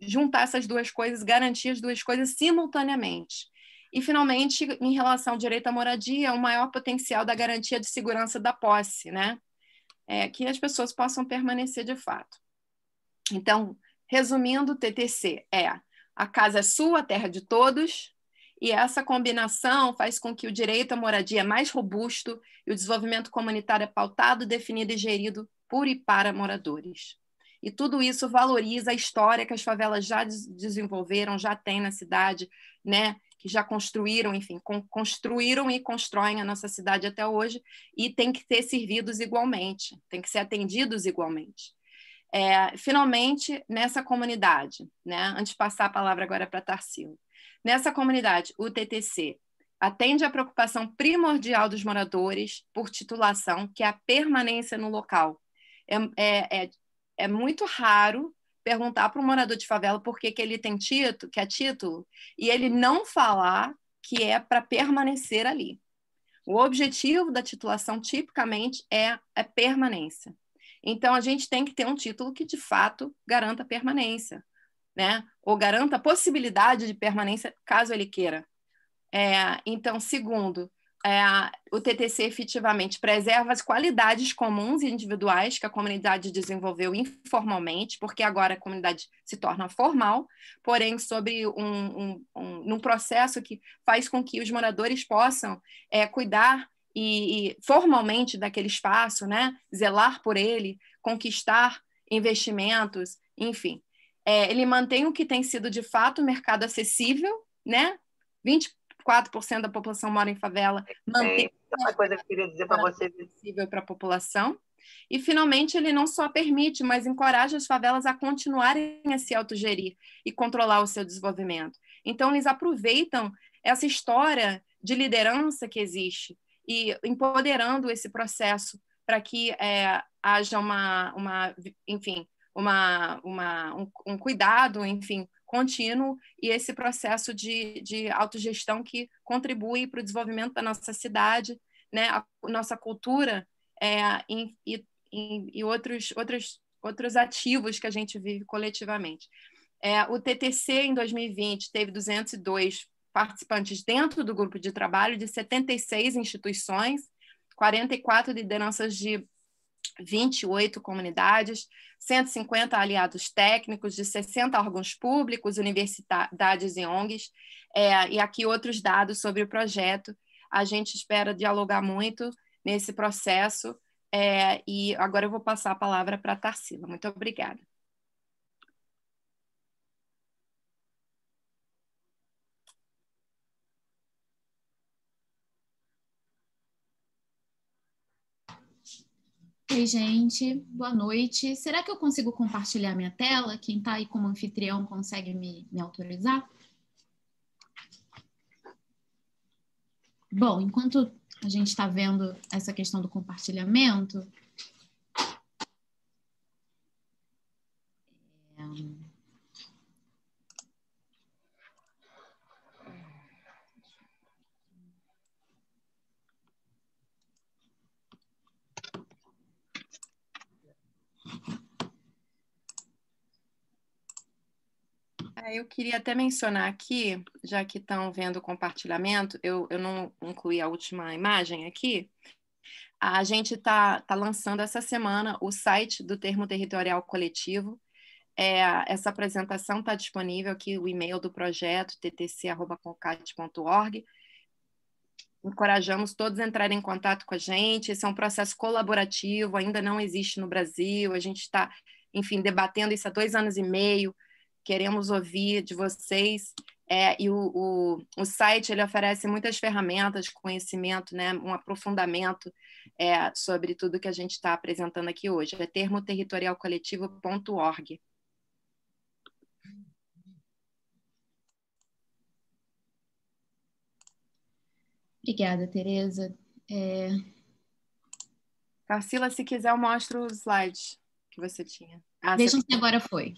juntar essas duas coisas, garantir as duas coisas simultaneamente. E, finalmente, em relação ao direito à moradia, o maior potencial da garantia de segurança da posse, né? Que as pessoas possam permanecer de fato. Então, resumindo, o TTC a casa é sua, a terra de todos, e essa combinação faz com que o direito à moradia é mais robusto e o desenvolvimento comunitário é pautado, definido e gerido por e para moradores. E tudo isso valoriza a história que as favelas já desenvolveram, já têm na cidade, né? Que já construíram, enfim, construíram e constroem a nossa cidade até hoje, e tem que ser servidos igualmente, tem que ser atendidos igualmente. Finalmente, nessa comunidade, né, antes de passar a palavra agora para Tarsila, nessa comunidade, o TTC atende à preocupação primordial dos moradores por titulação, que é a permanência no local. É muito raro perguntar para um morador de favela por que ele tem título, que é título, e ele não falar que é para permanecer ali. O objetivo da titulação, tipicamente, é a permanência. Então, a gente tem que ter um título que, de fato, garanta a permanência, né? Ou garanta a possibilidade de permanência, caso ele queira. Então, segundo, o TTC efetivamente preserva as qualidades comuns e individuais que a comunidade desenvolveu informalmente, porque agora a comunidade se torna formal, porém sobre num processo que faz com que os moradores possam cuidar e formalmente daquele espaço, né? Zelar por ele, conquistar investimentos, enfim. Ele mantém o que tem sido de fato mercado acessível, né? 24% da população mora em favela, mantém uma coisa que eu queria dizer para vocês, acessível para a população. E, finalmente, ele não só permite, mas encoraja as favelas a continuarem a se autogerir e controlar o seu desenvolvimento. Então, eles aproveitam essa história de liderança que existe e empoderando esse processo para que haja um cuidado, enfim, contínuo, e esse processo de autogestão que contribui para o desenvolvimento da nossa cidade, né, a nossa cultura e outros ativos que a gente vive coletivamente. O TTC, em 2020, teve 202 participantes dentro do grupo de trabalho de 76 instituições, 44 lideranças de 28 comunidades, 150 aliados técnicos de 60 órgãos públicos, universidades e ONGs, e aqui outros dados sobre o projeto. A gente espera dialogar muito nesse processo, e agora eu vou passar a palavra para a Tarsila. Muito obrigada. Oi, gente. Boa noite. Será que eu consigo compartilhar minha tela? Quem está aí como anfitrião consegue me autorizar? Bom, enquanto a gente está vendo essa questão do compartilhamento, eu queria até mencionar aqui, já que estão vendo o compartilhamento, eu não incluí a última imagem aqui. A gente está lançando essa semana o site do Termo Territorial Coletivo. Essa apresentação está disponível aqui, o e-mail do projeto, ttc@concat.org. Encorajamos todos a entrarem em contato com a gente. Esse é um processo colaborativo, ainda não existe no Brasil. A gente está, enfim, debatendo isso há 2 anos e meio. Queremos ouvir de vocês, e o site ele oferece muitas ferramentas, conhecimento, né, um aprofundamento sobre tudo que a gente está apresentando aqui hoje. É termoterritorialcoletivo.org. Obrigada, Tereza. Tarsila, se quiser, eu mostro os slides que você tinha. Vejam se agora foi.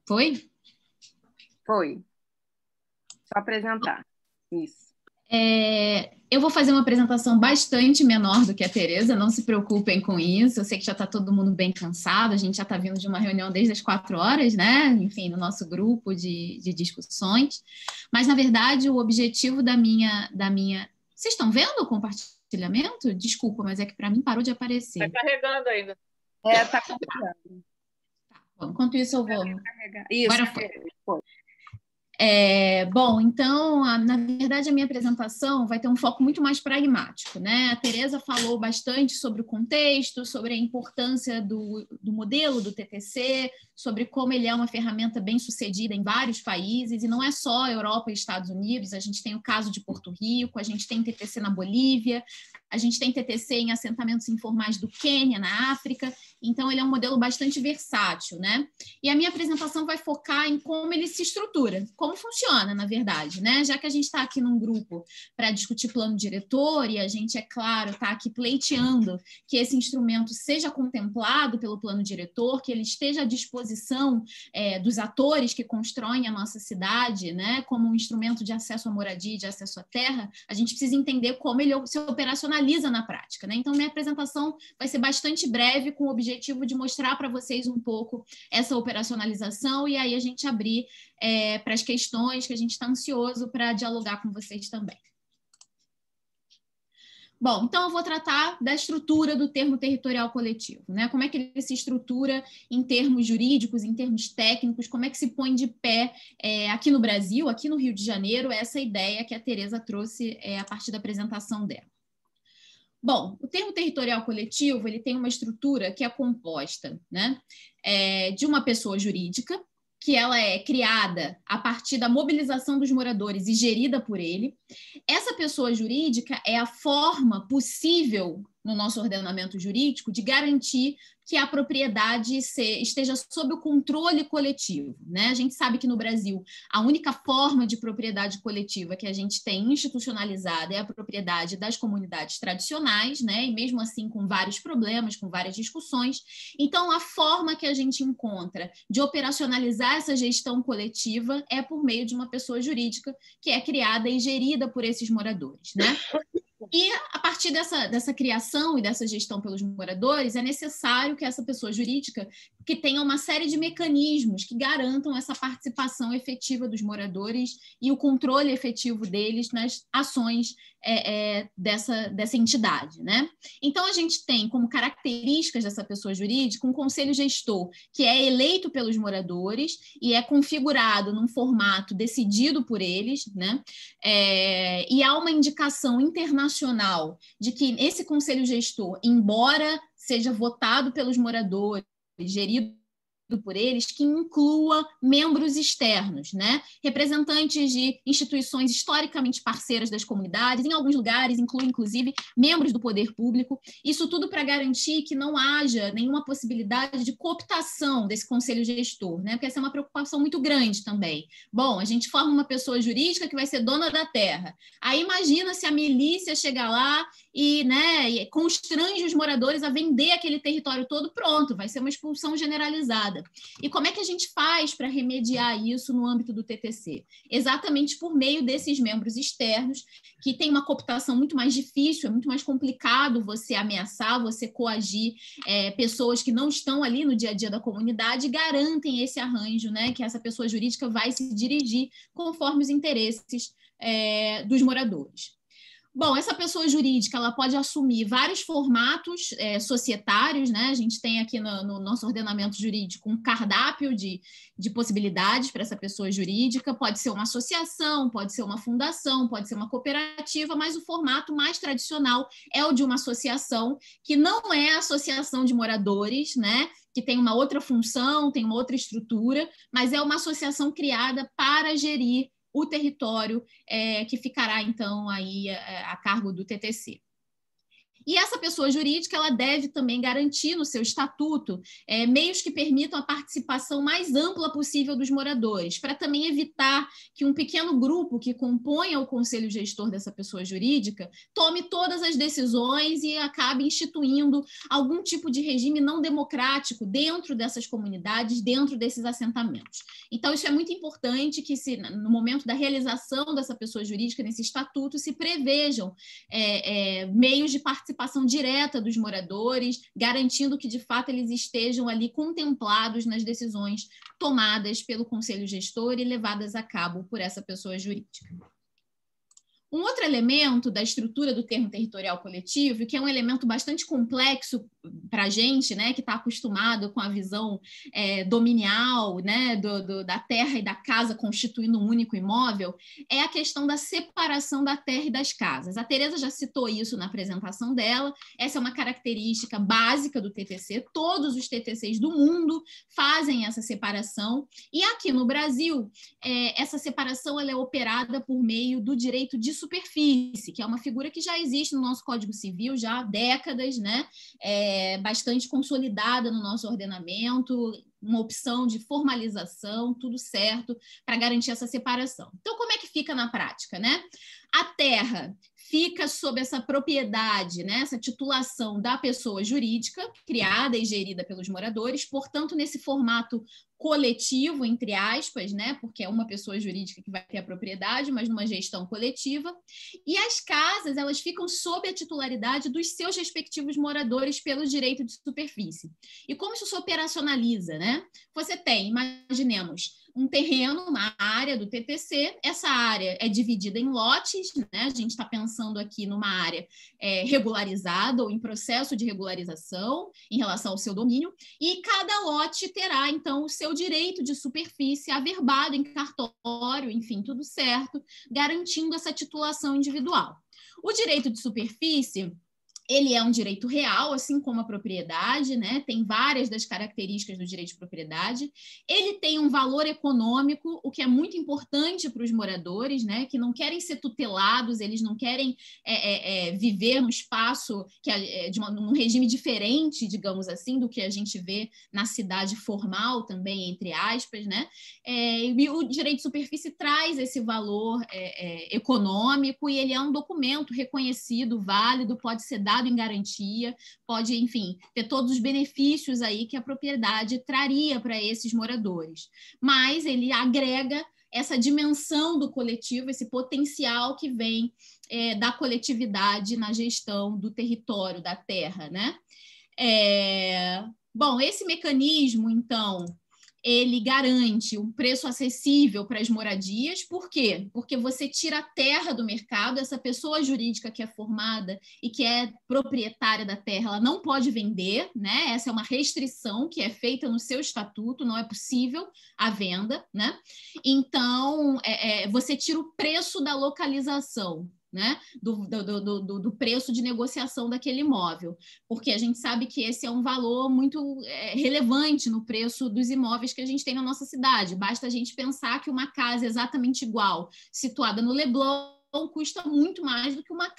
Foi? Foi. Só apresentar. Isso. Eu vou fazer uma apresentação bastante menor do que a Tereza, não se preocupem com isso. Eu sei que já está todo mundo bem cansado, a gente já está vindo de uma reunião desde as 4 horas, né? Enfim, no nosso grupo de discussões. Mas, na verdade, o objetivo da minha... Vocês estão vendo o compartilhamento? Desculpa, mas é que para mim parou de aparecer. Está carregando ainda. Está carregando. Bom, enquanto isso, eu vou... Isso, agora foi. Bom, então, na verdade, a minha apresentação vai ter um foco muito mais pragmático, né? A Tereza falou bastante sobre o contexto, sobre a importância do modelo do TTC, sobre como ele é uma ferramenta bem sucedida em vários países, e não é só Europa e Estados Unidos. A gente tem o caso de Porto Rico, a gente tem TTC na Bolívia, a gente tem TTC em assentamentos informais do Quênia, na África. Então, ele é um modelo bastante versátil, né? E a minha apresentação vai focar em como ele se estrutura, como funciona, na verdade, né? Já que a gente está aqui num grupo para discutir plano diretor e a gente, é claro, está aqui pleiteando que esse instrumento seja contemplado pelo plano diretor, que ele esteja à disposição dos atores que constroem a nossa cidade, né? Como um instrumento de acesso à moradia e de acesso à terra, a gente precisa entender como ele se operacionaliza na prática, né? Então, minha apresentação vai ser bastante breve, com o objetivo de mostrar para vocês um pouco essa operacionalização e aí a gente abrir para as questões que a gente está ansioso para dialogar com vocês também. Bom, então eu vou tratar da estrutura do termo territorial coletivo, né? Como é que ele se estrutura em termos jurídicos, em termos técnicos, como é que se põe de pé aqui no Brasil, aqui no Rio de Janeiro, essa ideia que a Tereza trouxe a partir da apresentação dela. Bom, o termo territorial coletivo ele tem uma estrutura que é composta, né, de uma pessoa jurídica, que ela é criada a partir da mobilização dos moradores e gerida por ele. Essa pessoa jurídica é a forma possível no nosso ordenamento jurídico de garantir que a propriedade esteja sob o controle coletivo, né? A gente sabe que no Brasil a única forma de propriedade coletiva que a gente tem institucionalizada é a propriedade das comunidades tradicionais, né? E mesmo assim com vários problemas, com várias discussões. Então, a forma que a gente encontra de operacionalizar essa gestão coletiva é por meio de uma pessoa jurídica que é criada e gerida por esses moradores, né? E, a partir dessa criação e dessa gestão pelos moradores, é necessário que essa pessoa jurídica que tenha uma série de mecanismos que garantam essa participação efetiva dos moradores e o controle efetivo deles nas ações dessa entidade, né? Então, a gente tem como características dessa pessoa jurídica um conselho gestor que é eleito pelos moradores e é configurado num formato decidido por eles, né? E há uma indicação internacional de que esse conselho gestor, embora seja votado pelos moradores, gerido por eles, que inclua membros externos, né? Representantes de instituições historicamente parceiras das comunidades, em alguns lugares inclui, inclusive, membros do poder público, isso tudo para garantir que não haja nenhuma possibilidade de cooptação desse conselho gestor, né? Porque essa é uma preocupação muito grande também. Bom, a gente forma uma pessoa jurídica que vai ser dona da terra. Aí imagina se a milícia chega lá e constrange os moradores a vender aquele território todo, pronto, vai ser uma expulsão generalizada. E como é que a gente faz para remediar isso no âmbito do TTC? Exatamente por meio desses membros externos, que tem uma cooptação muito mais difícil, é muito mais complicado você ameaçar, você coagir pessoas que não estão ali no dia a dia da comunidade e garantem esse arranjo, né, que essa pessoa jurídica vai se dirigir conforme os interesses dos moradores. Bom, essa pessoa jurídica ela pode assumir vários formatos societários, né? A gente tem aqui no nosso ordenamento jurídico um cardápio de possibilidades para essa pessoa jurídica, pode ser uma associação, pode ser uma fundação, pode ser uma cooperativa, mas o formato mais tradicional é o de uma associação, que não é a associação de moradores, né? Que tem uma outra função, tem uma outra estrutura, mas é uma associação criada para gerir o território que ficará, então, aí a cargo do TTC. E essa pessoa jurídica ela deve também garantir no seu estatuto meios que permitam a participação mais ampla possível dos moradores, para também evitar que um pequeno grupo que componha o conselho gestor dessa pessoa jurídica tome todas as decisões e acabe instituindo algum tipo de regime não democrático dentro dessas comunidades, dentro desses assentamentos. Então, isso é muito importante que, no momento da realização dessa pessoa jurídica, nesse estatuto, se prevejam meios de participação direta dos moradores, garantindo que, de fato, eles estejam ali contemplados nas decisões tomadas pelo conselho gestor e levadas a cabo por essa pessoa jurídica. Um outro elemento da estrutura do termo territorial coletivo, que é um elemento bastante complexo para a gente, né, que está acostumado com a visão dominial, né, da terra e da casa constituindo um único imóvel, é a questão da separação da terra e das casas. A Tereza já citou isso na apresentação dela, essa é uma característica básica do TTC, todos os TTCs do mundo fazem essa separação, e aqui no Brasil, essa separação ela é operada por meio do direito de superfície, que é uma figura que já existe no nosso Código Civil já há décadas, né? Bastante consolidada no nosso ordenamento, uma opção de formalização, tudo certo, para garantir essa separação. Então, como é que fica na prática, né? A terra fica sob essa propriedade, né, essa titulação da pessoa jurídica, criada e gerida pelos moradores, portanto, nesse formato coletivo, entre aspas, né, porque é uma pessoa jurídica que vai ter a propriedade, mas numa gestão coletiva, e as casas, elas ficam sob a titularidade dos seus respectivos moradores pelo direito de superfície. E como isso se operacionaliza, né? Você tem, imaginemos, um terreno, uma área do TTC, essa área é dividida em lotes, né? A gente está pensando aqui numa área regularizada ou em processo de regularização em relação ao seu domínio, e cada lote terá, então, o seu direito de superfície averbado em cartório, enfim, tudo certo, garantindo essa titulação individual. O direito de superfície, ele é um direito real, assim como a propriedade, né? Tem várias das características do direito de propriedade. Ele tem um valor econômico, o que é muito importante para os moradores, né? Que não querem ser tutelados, eles não querem viver num espaço num regime diferente, digamos assim, do que a gente vê na cidade formal também, entre aspas, né? E o direito de superfície traz esse valor econômico e ele é um documento reconhecido, válido, pode ser dado em garantia, pode, enfim, ter todos os benefícios aí que a propriedade traria para esses moradores. Mas ele agrega essa dimensão do coletivo, esse potencial que vem da coletividade na gestão do território, da terra, né? Bom, esse mecanismo, então, ele garante um preço acessível para as moradias. Por quê? Porque você tira a terra do mercado, essa pessoa jurídica que é formada e que é proprietária da terra, ela não pode vender, né? Essa é uma restrição que é feita no seu estatuto, não é possível a venda, né? Então, você tira o preço da localização, né? Do preço de negociação daquele imóvel, porque a gente sabe que esse é um valor muito relevante no preço dos imóveis que a gente tem na nossa cidade. Basta a gente pensar que uma casa exatamente igual, situada no Leblon, custa muito mais do que uma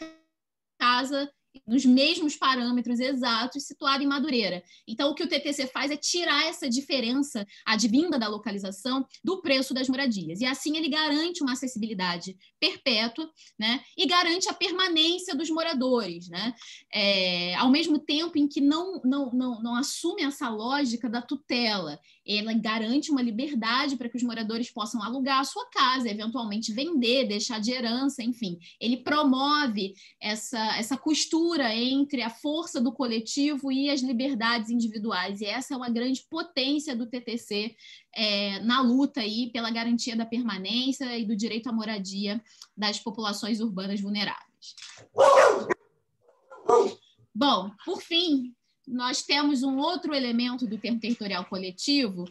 casa nos mesmos parâmetros exatos, situada em Madureira. Então, o que o TTC faz é tirar essa diferença advinda da localização do preço das moradias. E assim ele garante uma acessibilidade perpétua, né? E garante a permanência dos moradores, né? Ao mesmo tempo em que não assume essa lógica da tutela, ela garante uma liberdade para que os moradores possam alugar a sua casa, eventualmente vender, deixar de herança, enfim. Ele promove essa costura entre a força do coletivo e as liberdades individuais. E essa é uma grande potência do TTC na luta aí pela garantia da permanência e do direito à moradia das populações urbanas vulneráveis. Bom, por fim, nós temos um outro elemento do termo territorial coletivo,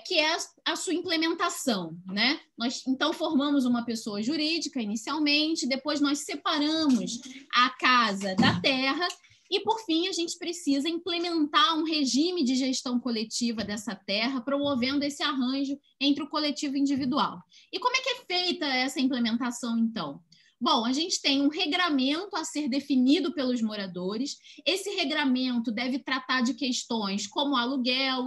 que é a sua implementação, né? Nós, então, formamos uma pessoa jurídica inicialmente, depois nós separamos a casa da terra e, por fim, a gente precisa implementar um regime de gestão coletiva dessa terra, promovendo esse arranjo entre o coletivo e o individual. E como é que é feita essa implementação, então? Bom, a gente tem um regramento a ser definido pelos moradores. Esse regramento deve tratar de questões como aluguel,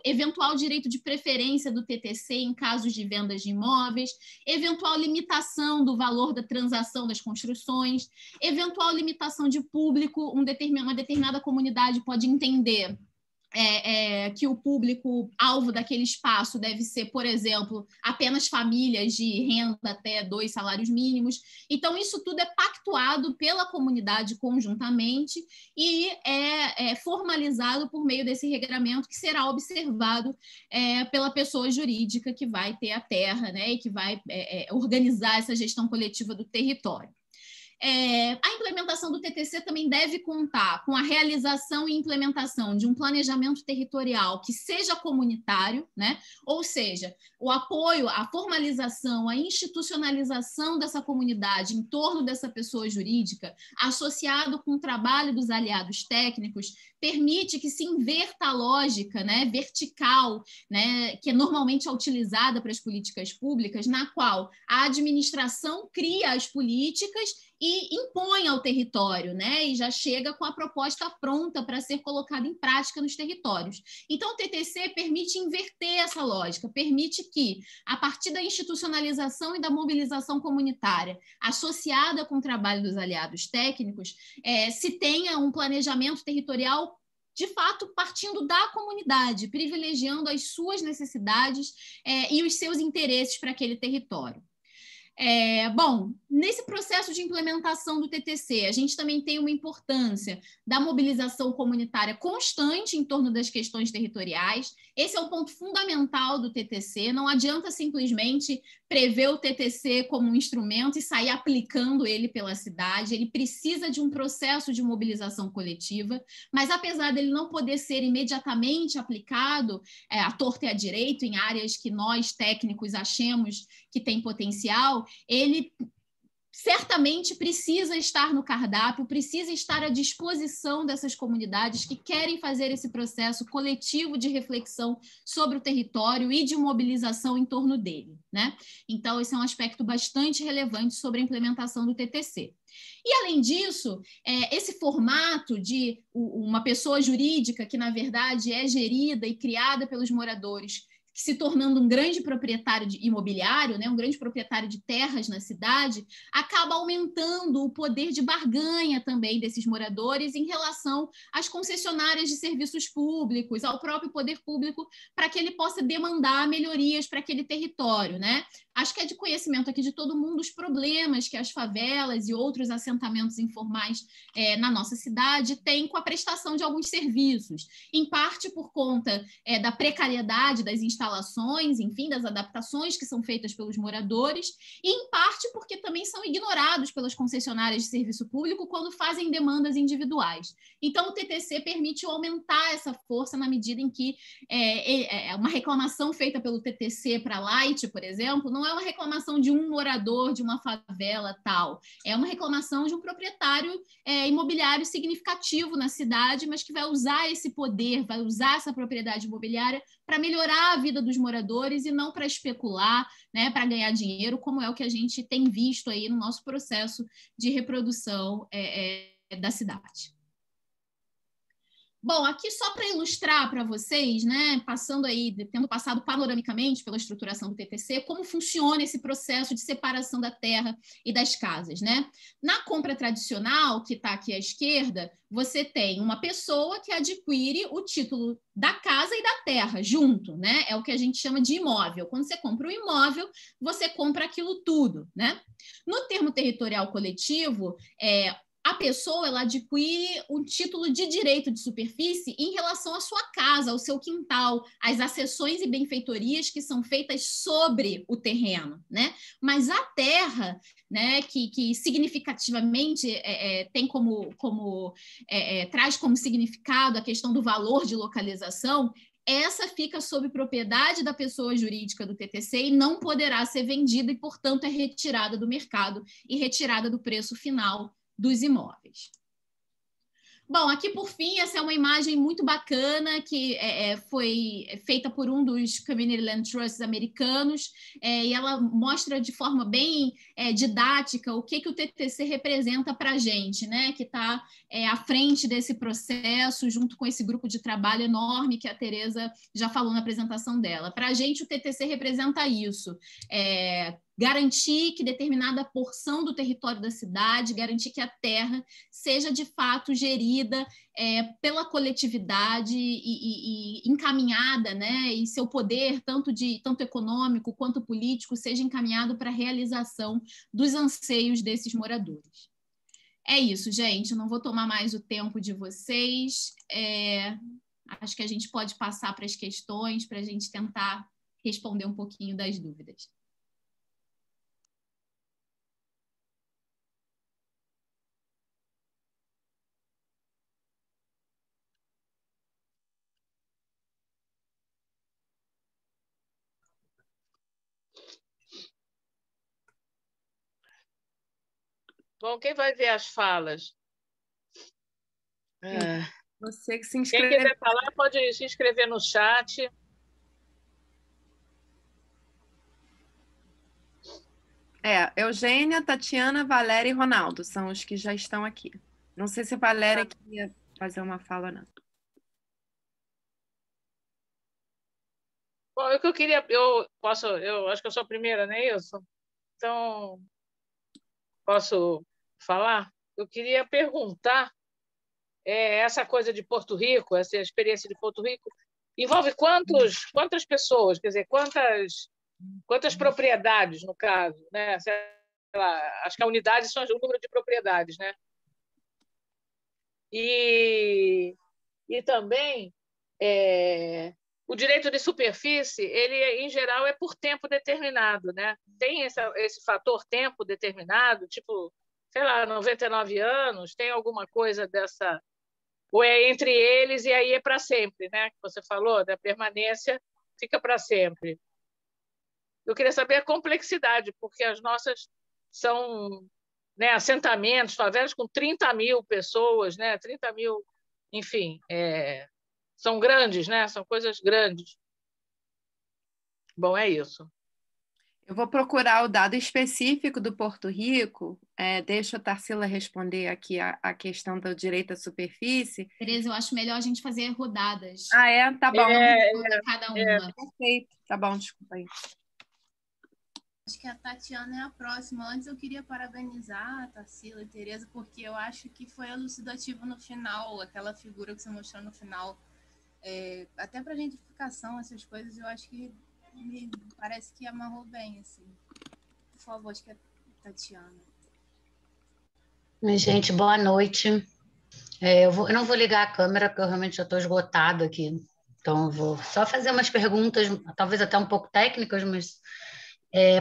eventual direito de preferência do TTC em casos de vendas de imóveis, eventual limitação do valor da transação das construções, eventual limitação de público, uma determinada comunidade pode entender que o público-alvo daquele espaço deve ser, por exemplo, apenas famílias de renda até 2 salários mínimos. Então, isso tudo é pactuado pela comunidade conjuntamente e é formalizado por meio desse regramento que será observado pela pessoa jurídica que vai ter a terra, né, e que vai organizar essa gestão coletiva do território. A implementação do TTC também deve contar com a realização e implementação de um planejamento territorial que seja comunitário, né? Ou seja, o apoio, a formalização, a institucionalização dessa comunidade em torno dessa pessoa jurídica, associado com o trabalho dos aliados técnicos, permite que se inverta a lógica, né, vertical, né, que normalmente é utilizada para as políticas públicas, na qual a administração cria as políticas e impõe ao território, né? E já chega com a proposta pronta para ser colocada em prática nos territórios. Então, o TTC permite inverter essa lógica, permite que, a partir da institucionalização e da mobilização comunitária, associada com o trabalho dos aliados técnicos, se tenha um planejamento territorial de fato, partindo da comunidade, privilegiando as suas necessidades e os seus interesses para aquele território. Bom, nesse processo de implementação do TTC, a gente também tem uma importância da mobilização comunitária constante em torno das questões territoriais. Esse é um ponto fundamental do TTC. Não adianta simplesmente prever o TTC como um instrumento e sair aplicando ele pela cidade. Ele precisa de um processo de mobilização coletiva, mas apesar dele não poder ser imediatamente aplicado à torta e à direito em áreas que nós, técnicos, achemos que tem potencial, ele certamente precisa estar no cardápio, precisa estar à disposição dessas comunidades que querem fazer esse processo coletivo de reflexão sobre o território e de mobilização em torno dele, né? Então, esse é um aspecto bastante relevante sobre a implementação do TTC. E, além disso, esse formato de uma pessoa jurídica que, na verdade, é gerida e criada pelos moradores, se tornando um grande proprietário imobiliário, né, um grande proprietário de terras na cidade, acaba aumentando o poder de barganha também desses moradores em relação às concessionárias de serviços públicos, ao próprio poder público, para que ele possa demandar melhorias para aquele território, né? Acho que é de conhecimento aqui de todo mundo os problemas que as favelas e outros assentamentos informais na nossa cidade têm com a prestação de alguns serviços, em parte por conta da precariedade das instalações, enfim, das adaptações que são feitas pelos moradores, e em parte porque também são ignorados pelas concessionárias de serviço público quando fazem demandas individuais. Então, o TTC permite aumentar essa força na medida em que uma reclamação feita pelo TTC para a Light, por exemplo, não é uma reclamação de um morador de uma favela tal, é uma reclamação de um proprietário imobiliário significativo na cidade, mas que vai usar esse poder, vai usar essa propriedade imobiliária para melhorar a vida dos moradores e não para especular, né, para ganhar dinheiro, como é o que a gente tem visto aí no nosso processo de reprodução da cidade. Bom, aqui só para ilustrar para vocês, né, tendo passado panoramicamente pela estruturação do TTC, como funciona esse processo de separação da terra e das casas, né? Na compra tradicional, que está aqui à esquerda, você tem uma pessoa que adquire o título da casa e da terra junto, né? É o que a gente chama de imóvel. Quando você compra um imóvel, você compra aquilo tudo, né? No termo territorial coletivo, a pessoa ela adquire um título de direito de superfície em relação à sua casa, ao seu quintal, às acessões e benfeitorias que são feitas sobre o terreno, né? Mas a terra, né, que significativamente tem traz como significado a questão do valor de localização, essa fica sob propriedade da pessoa jurídica do TTC e não poderá ser vendida e, portanto, é retirada do mercado e retirada do preço final dos imóveis. Bom, aqui por fim, essa é uma imagem muito bacana que foi feita por um dos Community Land Trusts americanos e ela mostra de forma bem didática o que o TTC representa para a gente, né? Que está à frente desse processo, junto com esse grupo de trabalho enorme que a Tereza já falou na apresentação dela. Para a gente, o TTC representa isso. Garantir que determinada porção do território da cidade, garantir que a terra seja de fato gerida pela coletividade e encaminhada, né? E seu poder, tanto econômico quanto político, seja encaminhado para a realização dos anseios desses moradores. É isso, gente. Eu não vou tomar mais o tempo de vocês. Acho que a gente pode passar para as questões, para a gente tentar responder um pouquinho das dúvidas. Bom, quem vai ver as falas? Você que se Quem inscreve. quiser falar pode se inscrever no chat. Eugênia, Tatiana, Valéria e Ronaldo são os que já estão aqui. Não sei se a Valéria queria fazer uma fala, não. Bom, o que eu queria, eu acho que eu sou a primeira, não é isso? Então, posso falar? Eu queria perguntar, essa coisa de Porto Rico, essa experiência de Porto Rico, envolve quantas pessoas, quer dizer, quantas propriedades, no caso, né? Sei lá, acho que a unidade são o número de propriedades, né? E, e também o direito de superfície, ele, em geral, é por tempo determinado, né? Tem esse fator tempo determinado, tipo, sei lá, 99 anos, tem alguma coisa dessa... Ou é entre eles e aí é para sempre, né? Que você falou, da permanência fica para sempre. Eu queria saber a complexidade, porque as nossas são, né, assentamentos, favelas com 30 mil pessoas, né? 30 mil, enfim, são grandes, né? São coisas grandes. Bom, é isso. Eu vou procurar o dado específico do Porto Rico. Deixa a Tarsila responder aqui a questão do direito à superfície. Tereza, eu acho melhor a gente fazer rodadas. Tá bom. Cada uma. Perfeito. Tá bom, desculpa aí. Acho que a Tatiana é a próxima. Antes eu queria parabenizar a Tarsila e a Tereza, porque eu acho que foi elucidativo no final, aquela figura que você mostrou no final. Até para gentrificação, essas coisas, eu acho que me parece que amarrou bem, assim. Por favor, acho que é a Tatiana. Gente, boa noite. Eu não vou ligar a câmera, porque eu realmente já estou esgotada aqui. Então, eu vou só fazer umas perguntas, talvez até um pouco técnicas, mas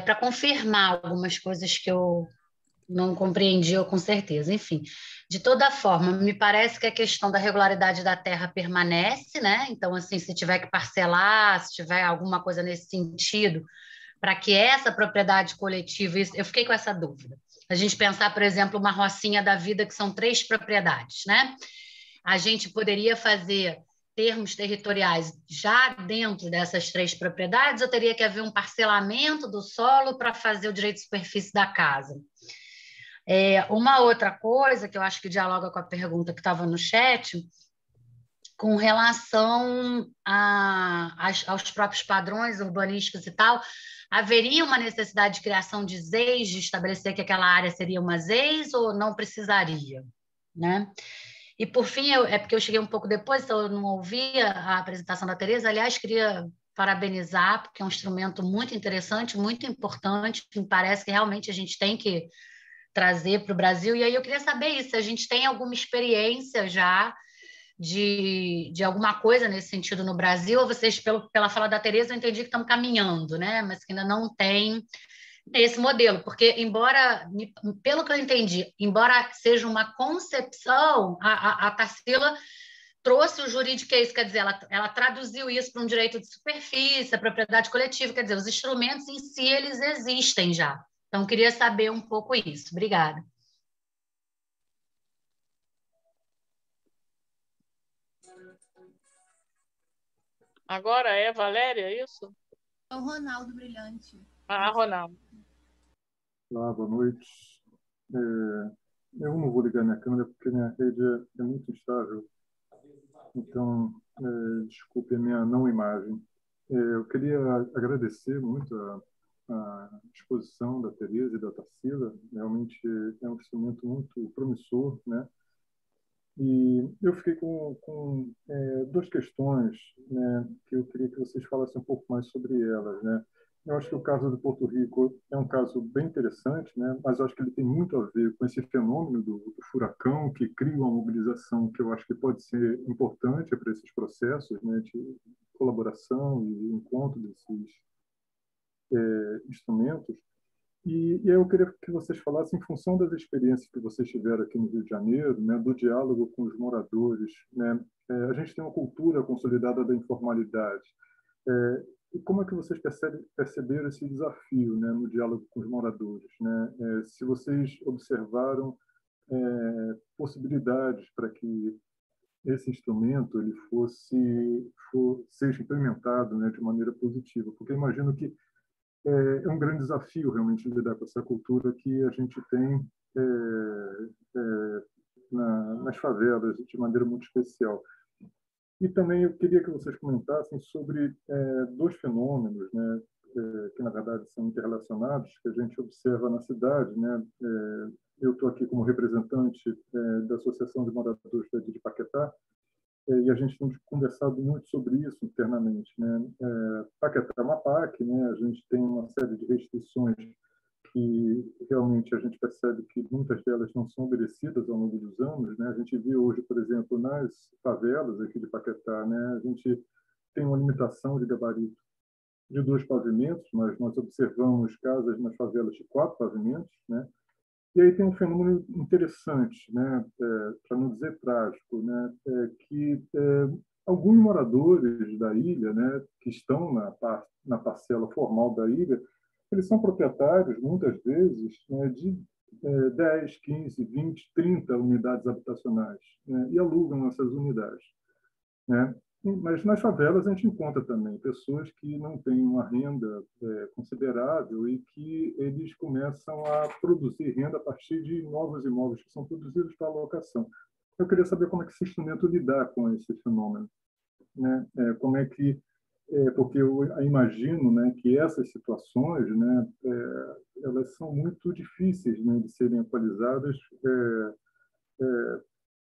para confirmar algumas coisas que eu não compreendi, eu com certeza. Enfim, de toda forma, me parece que a questão da regularidade da terra permanece, né? Então, assim, se tiver que parcelar, se tiver alguma coisa nesse sentido, para que essa propriedade coletiva, eu fiquei com essa dúvida. A gente pensar, por exemplo, uma rocinha da vida que são 3 propriedades, né? A gente poderia fazer termos territoriais já dentro dessas 3 propriedades, ou teria que haver um parcelamento do solo para fazer o direito de superfície da casa? Uma outra coisa que eu acho que dialoga com a pergunta que estava no chat, com relação aos próprios padrões urbanísticos e tal, haveria uma necessidade de criação de ZEIs, de estabelecer que aquela área seria uma ZEIs ou não precisaria, né? E, por fim, porque eu cheguei um pouco depois, então eu não ouvi a apresentação da Tereza. Aliás, queria parabenizar, porque é um instrumento muito interessante, muito importante, me parece que realmente a gente tem que trazer para o Brasil. E aí eu queria saber isso, se a gente tem alguma experiência já de alguma coisa nesse sentido no Brasil, ou vocês, pela fala da Tereza, eu entendi que estamos caminhando, né? Mas que ainda não tem esse modelo, porque pelo que eu entendi, embora seja uma concepção, a Tarsila trouxe o juridiquês, quer dizer, ela traduziu isso para um direito de superfície, a propriedade coletiva, quer dizer, os instrumentos em si, eles existem já. Então, queria saber um pouco isso. Obrigada. Agora é Valéria, é isso? É o Ronaldo Brilhante. Ronaldo. Olá, boa noite. Eu não vou ligar minha câmera porque minha rede é muito instável. Então, desculpe a minha não imagem. Eu queria agradecer muito a exposição da Tereza e da Tarsila. Realmente é um instrumento muito promissor, né? E eu fiquei com 2 questões, né, que eu queria que vocês falassem um pouco mais sobre elas, né? Eu acho que o caso do Porto Rico é um caso bem interessante, né? Mas eu acho que ele tem muito a ver com esse fenômeno do furacão, que cria uma mobilização que eu acho que pode ser importante para esses processos, né, de colaboração e encontro desses instrumentos. E eu queria que vocês falassem, em função das experiências que vocês tiveram aqui no Rio de Janeiro, né, do diálogo com os moradores, né? A gente tem uma cultura consolidada da informalidade. E como é que vocês perceberam esse desafio, né, no diálogo com os moradores, né? Se vocês observaram possibilidades para que esse instrumento ele seja implementado, né, de maneira positiva, porque imagino que é um grande desafio realmente lidar com essa cultura que a gente tem nas favelas de maneira muito especial. E também eu queria que vocês comentassem sobre dois fenômenos, né, que na verdade são interrelacionados, que a gente observa na cidade, né? Eu estou aqui como representante da Associação de Moradores de Paquetá, e a gente tem conversado muito sobre isso internamente, né? Paquetá é uma PAC, né? A gente tem uma série de restrições que realmente a gente percebe que muitas delas não são obedecidas ao longo dos anos, né? A gente viu hoje, por exemplo, nas favelas aqui de Paquetá, né? A gente tem uma limitação de gabarito de 2 pavimentos, mas nós observamos casas nas favelas de 4 pavimentos, né? E aí tem um fenômeno interessante, né? Para não dizer trágico, né? Que alguns moradores da ilha, né, que estão na parcela formal da ilha, eles são proprietários, muitas vezes, né, de 10, 15, 20, 30 unidades habitacionais, né, e alugam essas unidades, né? Mas nas favelas a gente encontra também pessoas que não têm uma renda considerável e que eles começam a produzir renda a partir de novos imóveis que são produzidos para locação. Eu queria saber como é que esse instrumento lidar com esse fenômeno, né? Como é que porque eu imagino, né, que essas situações, né, elas são muito difíceis, né, de serem atualizadas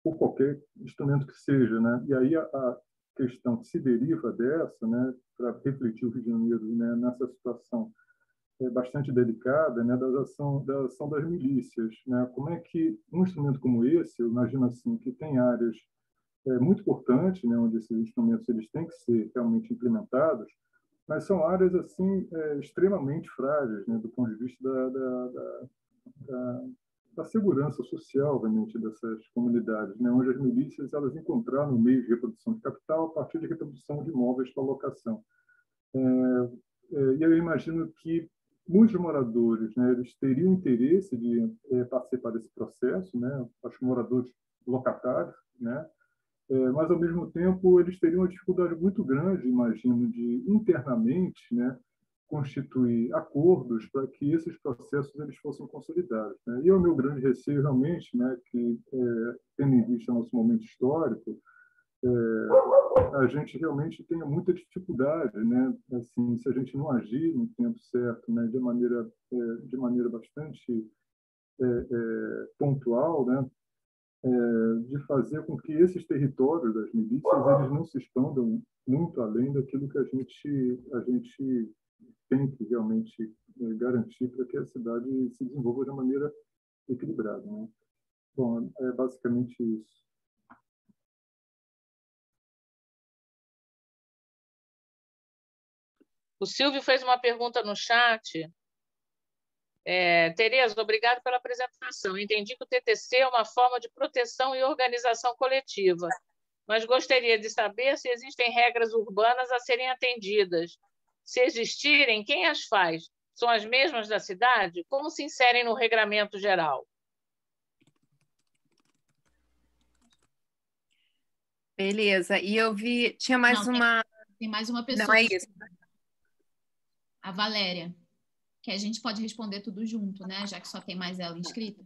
por qualquer instrumento que seja, né? E aí a questão que se deriva dessa, né, para refletir o Rio de Janeiro, né, nessa situação bastante delicada, né, da ação das milícias, né? Como é que um instrumento como esse, eu imagino assim, que tem áreas muito importantes, né, onde esses instrumentos eles têm que ser realmente implementados, mas são áreas assim extremamente frágeis, né, do ponto de vista da segurança social, obviamente, dessas comunidades, né, onde as milícias elas encontraram meios de reprodução de capital a partir de reprodução de imóveis para locação. E eu imagino que muitos moradores, né, eles teriam interesse de participar desse processo, né, os moradores locatários, né, mas, ao mesmo tempo, eles teriam uma dificuldade muito grande, imagino, de internamente, né, constituir acordos para que esses processos eles fossem consolidados, né? E o meu grande receio, realmente, né, que, tendo em vista nosso momento histórico, a gente realmente tenha muita dificuldade, né, assim, se a gente não agir no tempo certo, né, de maneira bastante pontual, né, de fazer com que esses territórios das milícias eles não se expandam muito além daquilo que a gente tem que realmente garantir para que a cidade se desenvolva de uma maneira equilibrada, né? Bom, é basicamente isso. O Silvio fez uma pergunta no chat. Tereza, obrigado pela apresentação. Entendi que o TTC é uma forma de proteção e organização coletiva, mas gostaria de saber se existem regras urbanas a serem atendidas. Se existirem, quem as faz? São as mesmas da cidade? Como se inserem no regramento geral? Beleza. E eu vi... Tinha mais uma... Tem mais uma pessoa. Não, é isso. A Valéria. Que a gente pode responder tudo junto, né? Já que só tem mais ela inscrita.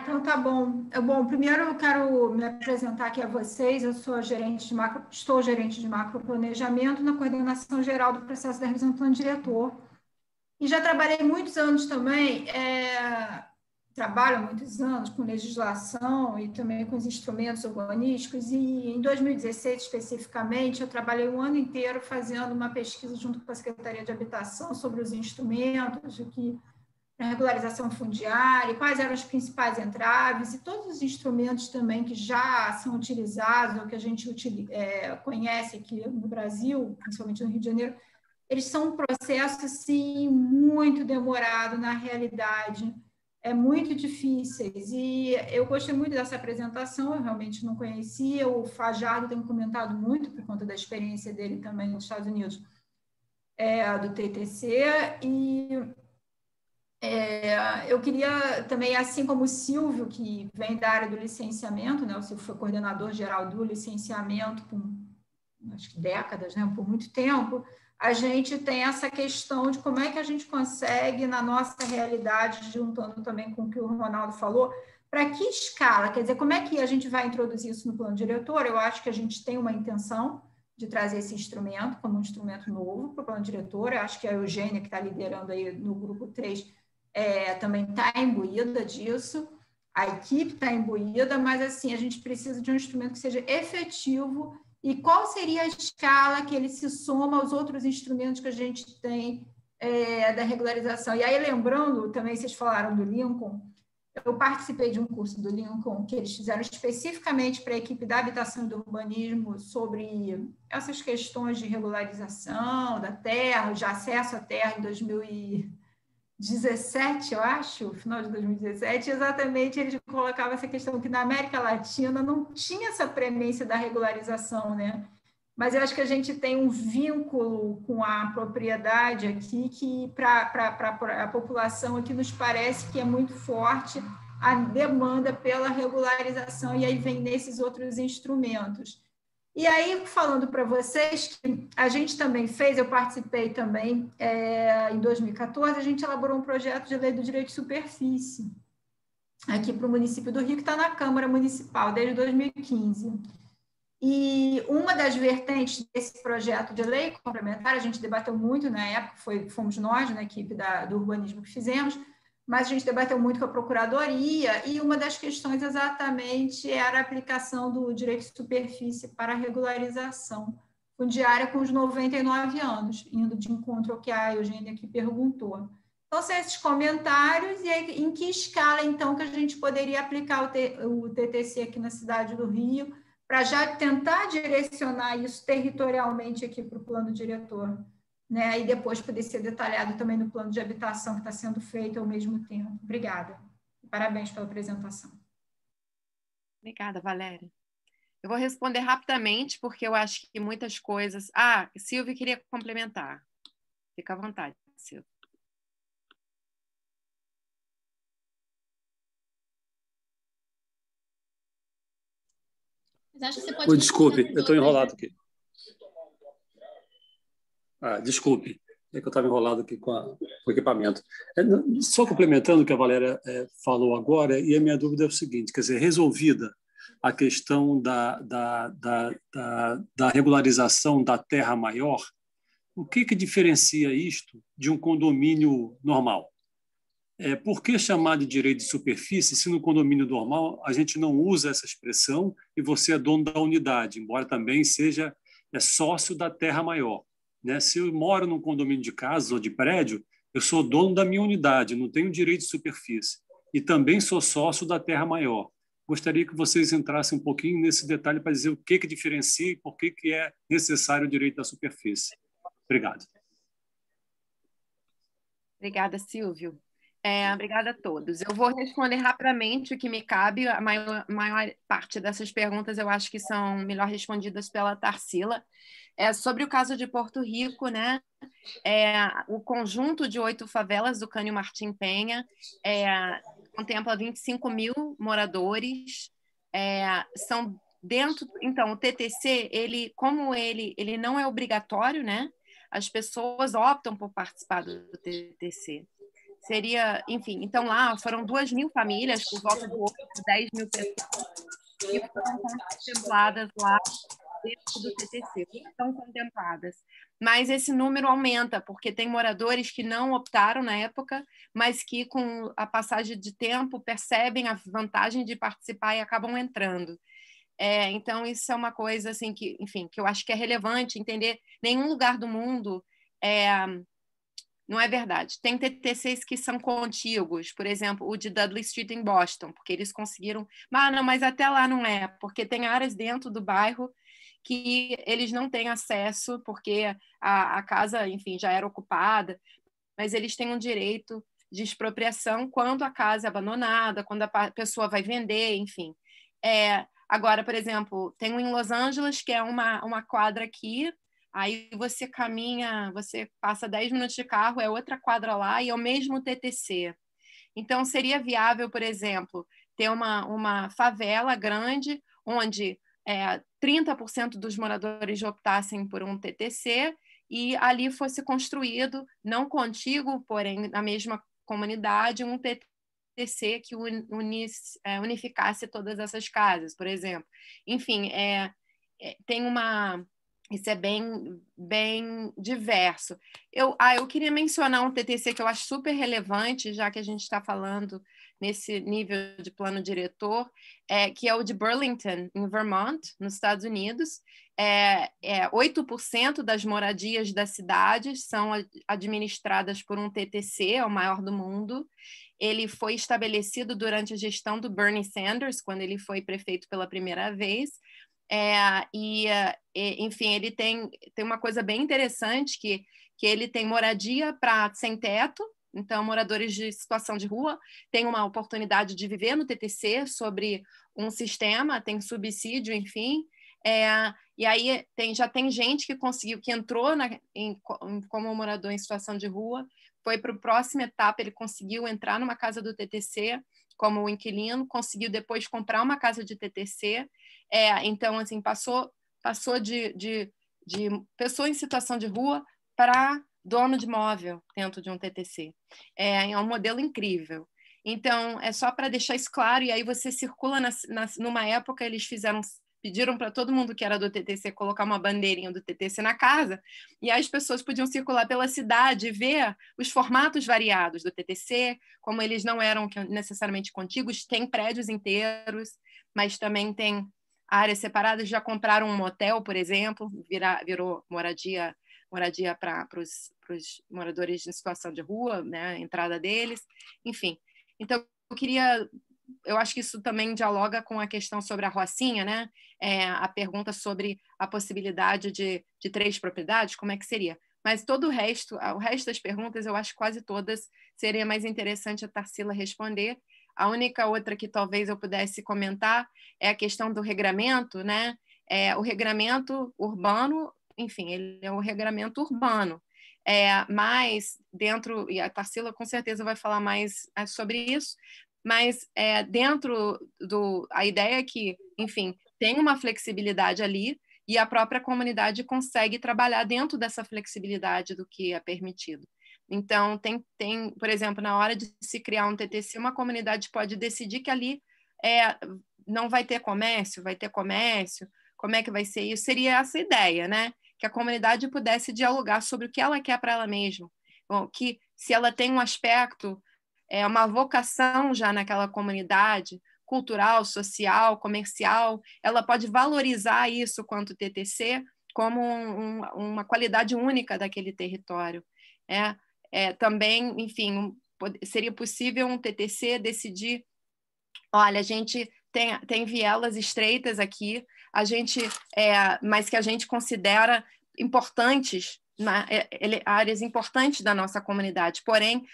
Então tá bom. Bom, primeiro eu quero me apresentar aqui a vocês. Eu sou estou gerente de macroplanejamento na coordenação geral do processo da revisão do plano diretor. E já trabalhei muitos anos também, trabalho há muitos anos com legislação e também com os instrumentos urbanísticos, e em 2016, especificamente, eu trabalhei um ano inteiro fazendo uma pesquisa junto com a Secretaria de Habitação sobre os instrumentos, a regularização fundiária, quais eram os principais entraves, e todos os instrumentos também que já são utilizados, ou que a gente conhece aqui no Brasil, principalmente no Rio de Janeiro, eles são um processo assim, muito demorado na realidade, muito difíceis, e eu gostei muito dessa apresentação, eu realmente não conhecia, o Fajardo tem comentado muito, por conta da experiência dele também nos Estados Unidos, do TTC, e eu queria também, assim como o Silvio, que vem da área do licenciamento, né, o Silvio foi coordenador geral do licenciamento por, acho que décadas, né, por muito tempo, a gente tem essa questão de como é que a gente consegue, na nossa realidade, juntando também com o que o Ronaldo falou, para que escala? Quer dizer, como é que a gente vai introduzir isso no plano diretor? Eu acho que a gente tem uma intenção de trazer esse instrumento como um instrumento novo para o plano diretor. Eu acho que a Eugênia, que está liderando aí no grupo 3, também está imbuída disso. A equipe está imbuída, mas assim, a gente precisa de um instrumento que seja efetivo. E qual seria a escala que ele se soma aos outros instrumentos que a gente tem da regularização? E aí, lembrando, também vocês falaram do Lincoln, eu participei de um curso do Lincoln que eles fizeram especificamente para a equipe da habitação e do urbanismo sobre essas questões de regularização da terra, de acesso à terra em 2017, eu acho, final de 2017, exatamente eles colocavam essa questão que na América Latina não tinha essa premência da regularização, né? Mas eu acho que a gente tem um vínculo com a propriedade aqui que para a população aqui nos parece que é muito forte a demanda pela regularização, e aí vem nesses outros instrumentos. E aí, falando para vocês, que a gente também fez, eu participei também, em 2014, a gente elaborou um projeto de lei do direito de superfície, aqui para o município do Rio, que está na Câmara Municipal desde 2015. E uma das vertentes desse projeto de lei complementar, a gente debateu muito na época, fomos nós, na equipe do urbanismo que fizemos, mas a gente debateu muito com a Procuradoria, e uma das questões exatamente era a aplicação do direito de superfície para a regularização fundiária com os 99 anos, indo de encontro ao que a Eugênia aqui perguntou. Então, são esses comentários, e aí, em que escala, então, que a gente poderia aplicar o TTC aqui na cidade do Rio, para já tentar direcionar isso territorialmente aqui para o plano diretor, né? E depois poder ser detalhado também no plano de habitação que está sendo feito ao mesmo tempo. Obrigada. Parabéns pela apresentação. Obrigada, Valéria. Eu vou responder rapidamente, porque eu acho que muitas coisas... Silvia queria complementar. Fica à vontade, Silvia. Mas acho que você pode... Desculpe, eu estou enrolado aqui. Desculpe, é que eu estava enrolado aqui com o equipamento. Só complementando o que a Valéria falou agora, e a minha dúvida é o seguinte, quer dizer, resolvida a questão da regularização da terra maior, o que diferencia isto de um condomínio normal? Por que chamar de direito de superfície se no condomínio normal a gente não usa essa expressão e você é dono da unidade, embora também seja sócio da terra maior? Né? Se eu moro num condomínio de casas ou de prédio, eu sou dono da minha unidade, não tenho direito de superfície. E também sou sócio da terra maior. Gostaria que vocês entrassem um pouquinho nesse detalhe para dizer o que diferencia e por que é necessário o direito da superfície. Obrigado. Obrigada, Silvio. Obrigada a todos. Eu vou responder rapidamente o que me cabe. A maior parte dessas perguntas eu acho que são melhor respondidas pela Tarsila. Sobre o caso de Porto Rico, né? O conjunto de 8 favelas do Cânio Martim Penha contempla 25 mil moradores. São dentro. Então, o TTC, como ele não é obrigatório, né? As pessoas optam por participar do TTC. Seria, enfim, então lá foram 2.000 famílias, por volta de 10 mil pessoas, que foram contempladas lá dentro do TTC, estão contempladas. Mas esse número aumenta, porque tem moradores que não optaram na época, mas que com a passagem de tempo percebem a vantagem de participar e acabam entrando. Então, isso é uma coisa assim, que, enfim, que eu acho que é relevante entender. Nenhum lugar do mundo não é verdade. Tem TTCs que são contíguos, por exemplo, o de Dudley Street em Boston, porque eles conseguiram... mas até lá não é, porque tem áreas dentro do bairro que eles não têm acesso, porque a casa, enfim, já era ocupada, mas eles têm um direito de expropriação quando a casa é abandonada, quando a pessoa vai vender, enfim. Agora, por exemplo, tem um em Los Angeles, que é uma quadra aqui, aí você caminha, você passa 10 minutos de carro, é outra quadra lá e é o mesmo TTC. Então, seria viável, por exemplo, ter uma favela grande, onde 30% dos moradores optassem por um TTC e ali fosse construído, não contíguo, porém na mesma comunidade, um TTC que unificasse todas essas casas, por exemplo. Enfim, tem uma... Isso é bem diverso. Eu queria mencionar um TTC que eu acho super relevante, já que a gente está falando nesse nível de plano diretor, que é o de Burlington, em Vermont, nos Estados Unidos. 8% das moradias da cidade são administradas por um TTC, é o maior do mundo. Ele foi estabelecido durante a gestão do Bernie Sanders, quando ele foi prefeito pela primeira vez. Enfim, ele tem uma coisa bem interessante, que ele tem moradia para sem teto, então moradores de situação de rua têm uma oportunidade de viver no TTC sobre um sistema, tem subsídio, enfim, e aí já tem gente que conseguiu, que entrou como morador em situação de rua, foi para a próxima etapa, ele conseguiu entrar numa casa do TTC como inquilino, conseguiu depois comprar uma casa de TTC. Então, assim, passou de pessoa em situação de rua para dono de imóvel dentro de um TTC. É um modelo incrível. Então, é só para deixar isso claro, e aí você circula numa época, eles pediram para todo mundo que era do TTC colocar uma bandeirinha do TTC na casa, e aí as pessoas podiam circular pela cidade e ver os formatos variados do TTC, como eles não eram necessariamente contíguos, tem prédios inteiros, mas também tem áreas separadas. Já compraram um motel, por exemplo, virou moradia para os moradores em situação de rua, né, a entrada deles, enfim. Então, eu acho que isso também dialoga com a questão sobre a Rocinha, né? A pergunta sobre a possibilidade de 3 propriedades, como é que seria? Mas o resto das perguntas, eu acho que quase todas seria mais interessante a Tarsila responder. A única outra que talvez eu pudesse comentar é a questão do regramento, né? O regramento urbano, enfim, ele é um regramento urbano, mas dentro, e a Tarsila com certeza vai falar mais sobre isso, mas dentro a ideia é que, enfim, tem uma flexibilidade ali e a própria comunidade consegue trabalhar dentro dessa flexibilidade do que é permitido. Então, por exemplo, na hora de se criar um TTC, uma comunidade pode decidir que ali não vai ter comércio, vai ter comércio, como é que vai ser isso? Seria essa ideia, né? Que a comunidade pudesse dialogar sobre o que ela quer para ela mesma. Bom, que se ela tem um aspecto, uma vocação já naquela comunidade, cultural, social, comercial, ela pode valorizar isso quanto TTC como uma qualidade única daquele território. Também, enfim, seria possível um TTC decidir, olha, a gente tem vielas estreitas aqui, mas que a gente considera importantes, áreas importantes da nossa comunidade, porém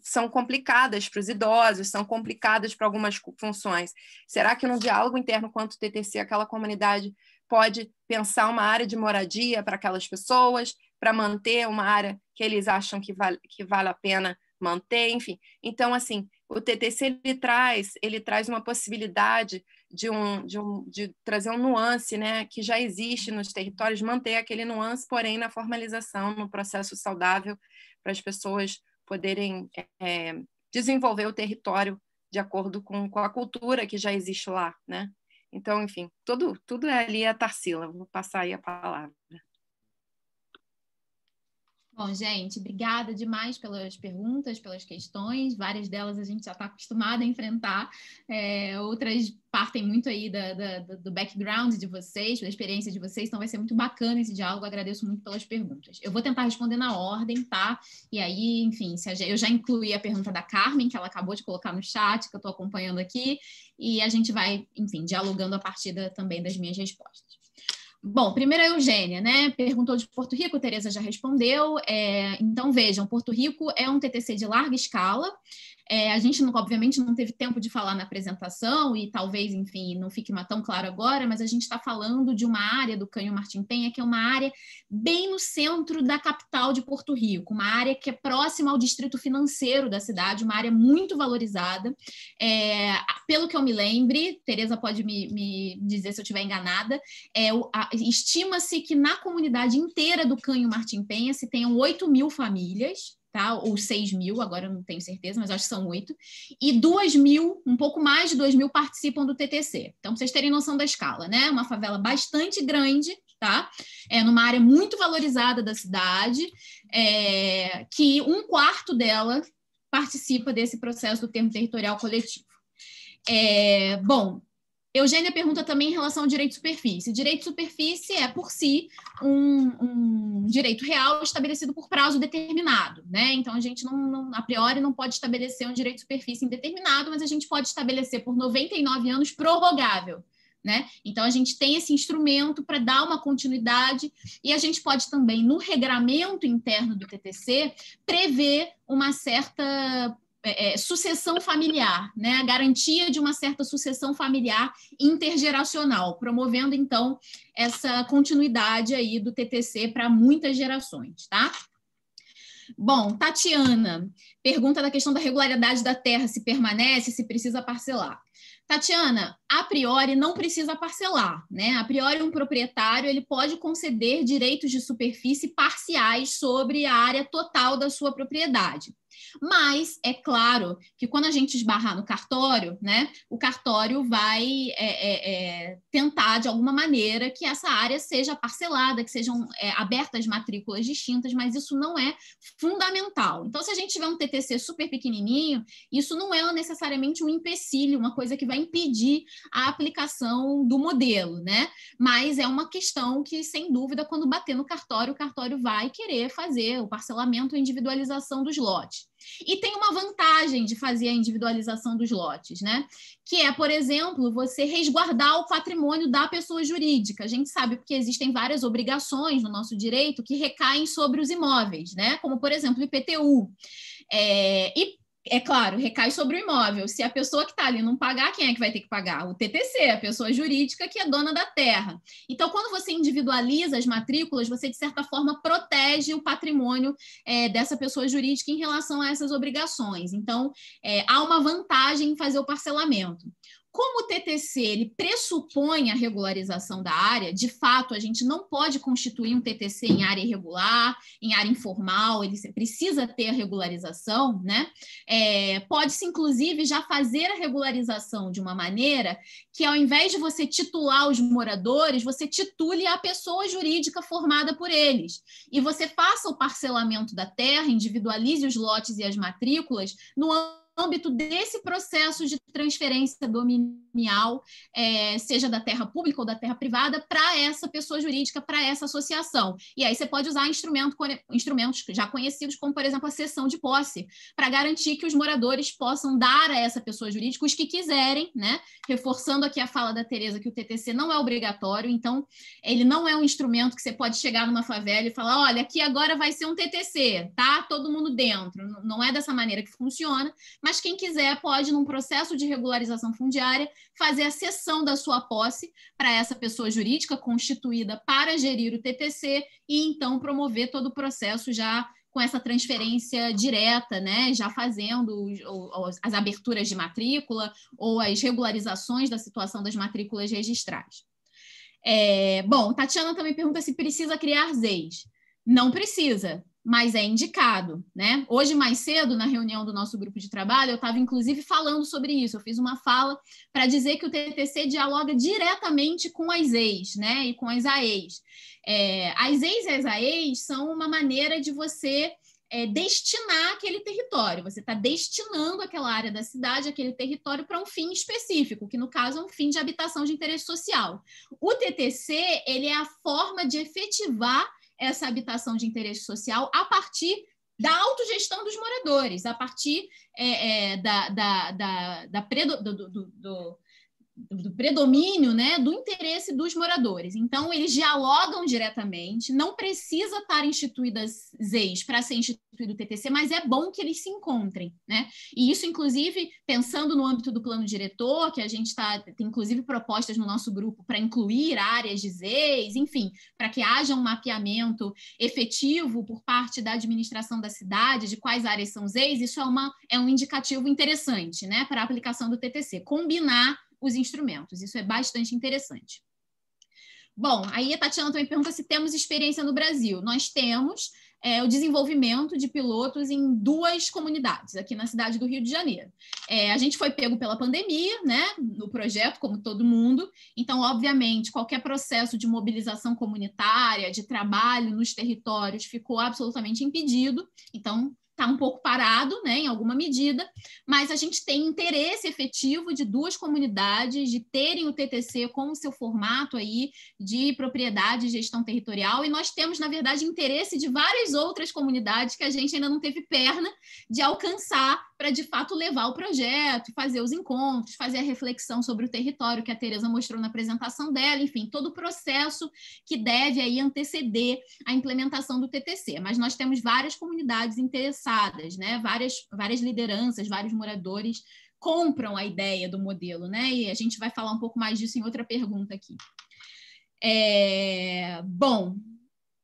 são complicadas para os idosos, são complicadas para algumas funções. Será que no diálogo interno quanto TTC aquela comunidade pode pensar uma área de moradia para aquelas pessoas, para manter uma área que eles acham que vale a pena manter, enfim. Então, assim, o TTC ele traz uma possibilidade de trazer um nuance, né, que já existe nos territórios, manter aquele nuance, porém na formalização, no processo saudável, para as pessoas poderem desenvolver o território de acordo com a cultura que já existe lá, né? Então, enfim, tudo ali é a Tarsila. Vou passar aí a palavra. Bom, gente, obrigada demais pelas perguntas, pelas questões. Várias delas a gente já está acostumado a enfrentar. Outras partem muito aí do background de vocês, da experiência de vocês. Então vai ser muito bacana esse diálogo. Agradeço muito pelas perguntas. Eu vou tentar responder na ordem, tá? E aí, enfim, eu já incluí a pergunta da Carmen, que ela acabou de colocar no chat, que eu estou acompanhando aqui. E a gente vai, enfim, dialogando a partir também das minhas respostas. Bom, primeiro a Eugênia, né? Perguntou de Porto Rico, a Tereza já respondeu. Então, vejam, Porto Rico é um TTC de larga escala. A gente, obviamente, não teve tempo de falar na apresentação e talvez, enfim, não fique tão claro agora, mas a gente está falando de uma área do Canho Martim Penha, que é uma área bem no centro da capital de Porto Rico, uma área que é próxima ao distrito financeiro da cidade, uma área muito valorizada. Pelo que eu me lembre, Tereza pode me dizer se eu estiver enganada, estima-se que na comunidade inteira do Canho Martim Penha se tenham 8.000 famílias, tá? Ou 6.000, agora eu não tenho certeza, mas acho que são 8, e 2.000, um pouco mais de 2.000 participam do TTC. Então, para vocês terem noção da escala, né? Uma favela bastante grande, tá? Numa área muito valorizada da cidade, que 1/4 dela participa desse processo do termo territorial coletivo. Bom, Eugênia pergunta também em relação ao direito de superfície. Direito de superfície é, por si, um direito real estabelecido por prazo determinado, né? Então, a gente, a priori, não pode estabelecer um direito de superfície indeterminado, mas a gente pode estabelecer por 99 anos prorrogável, né? Então, a gente tem esse instrumento para dar uma continuidade e a gente pode também, no regramento interno do TTC, prever uma certa sucessão familiar, né? A garantia de uma certa sucessão familiar intergeracional, promovendo, então, essa continuidade aí do TTC para muitas gerações, tá? Bom, Tatiana pergunta da questão da regularidade da terra, se permanece, se precisa parcelar. Tatiana, a priori não precisa parcelar, né? A priori um proprietário ele pode conceder direitos de superfície parciais sobre a área total da sua propriedade. Mas é claro que quando a gente esbarrar no cartório, né, o cartório vai tentar, de alguma maneira, que essa área seja parcelada, que sejam abertas matrículas distintas, mas isso não é fundamental. Então, se a gente tiver um TTC super pequenininho, isso não é necessariamente um empecilho, uma coisa que vai impedir a aplicação do modelo, né? Mas é uma questão que, sem dúvida, quando bater no cartório, o cartório vai querer fazer o parcelamento e individualização dos lotes. E tem uma vantagem de fazer a individualização dos lotes, né? Que é, por exemplo, você resguardar o patrimônio da pessoa jurídica. A gente sabe porque existem várias obrigações no nosso direito que recaem sobre os imóveis, né? Como, por exemplo, o IPTU. É claro, recai sobre o imóvel. Se a pessoa que está ali não pagar, quem é que vai ter que pagar? O TTC, a pessoa jurídica que é dona da terra. Então, quando você individualiza as matrículas, você, de certa forma, protege o patrimônio dessa pessoa jurídica em relação a essas obrigações. Então, há uma vantagem em fazer o parcelamento. Como o TTC ele pressupõe a regularização da área, de fato, a gente não pode constituir um TTC em área irregular, em área informal, ele precisa ter a regularização, né? Pode-se, inclusive, já fazer a regularização de uma maneira que, ao invés de você titular os moradores, você titule a pessoa jurídica formada por eles. E você faça o parcelamento da terra, individualize os lotes e as matrículas no âmbito desse processo de transferência dominial, seja da terra pública ou da terra privada, para essa pessoa jurídica, para essa associação. E aí você pode usar instrumentos já conhecidos, como, por exemplo, a cessão de posse, para garantir que os moradores possam dar a essa pessoa jurídica os que quiserem, né? Reforçando aqui a fala da Tereza, que o TTC não é obrigatório, então ele não é um instrumento que você pode chegar numa favela e falar, olha, aqui agora vai ser um TTC, tá? Todo mundo dentro. Não é dessa maneira que funciona, mas quem quiser pode, num processo de regularização fundiária, fazer a cessão da sua posse para essa pessoa jurídica constituída para gerir o TTC e, então, promover todo o processo já com essa transferência direta, né? Já fazendo as aberturas de matrícula ou as regularizações da situação das matrículas registrais. Bom, Tatiana também pergunta se precisa criar ZEIs. Não precisa, mas é indicado, né? Hoje, mais cedo, na reunião do nosso grupo de trabalho, eu estava, inclusive, falando sobre isso. Eu fiz uma fala para dizer que o TTC dialoga diretamente com as EIs, né? E com as AEs. As EIs e as AEs são uma maneira de você destinar aquele território. Você está destinando aquela área da cidade, aquele território, para um fim específico, que, no caso, é um fim de habitação de interesse social. O TTC, ele é a forma de efetivar essa habitação de interesse social a partir da autogestão dos do predomínio, né, do interesse dos moradores. Então, eles dialogam diretamente, não precisa estar instituídas ZEIs para ser instituído o TTC, mas é bom que eles se encontrem, né? E isso, inclusive, pensando no âmbito do plano diretor, que a gente tem, inclusive, propostas no nosso grupo para incluir áreas de ZEIs, enfim, para que haja um mapeamento efetivo por parte da administração da cidade de quais áreas são ZEIs, isso é um indicativo interessante, né, para a aplicação do TTC. Combinar os instrumentos, isso é bastante interessante. Bom, aí a Tatiana também pergunta se temos experiência no Brasil. Nós temos o desenvolvimento de pilotos em 2 comunidades, aqui na cidade do Rio de Janeiro. A gente foi pego pela pandemia, né, no projeto, como todo mundo, então, obviamente, qualquer processo de mobilização comunitária, de trabalho nos territórios, ficou absolutamente impedido, então, está um pouco parado, né, em alguma medida, mas a gente tem interesse efetivo de 2 comunidades de terem o TTC com o seu formato aí de propriedade e gestão territorial, e nós temos, na verdade, interesse de várias outras comunidades que a gente ainda não teve perna de alcançar para, de fato, levar o projeto, fazer os encontros, fazer a reflexão sobre o território que a Tereza mostrou na apresentação dela, enfim, todo o processo que deve aí anteceder a implementação do TTC. Mas nós temos várias comunidades interessadas, né? Várias lideranças, vários moradores compram a ideia do modelo, né? E a gente vai falar um pouco mais disso em outra pergunta aqui. Bom,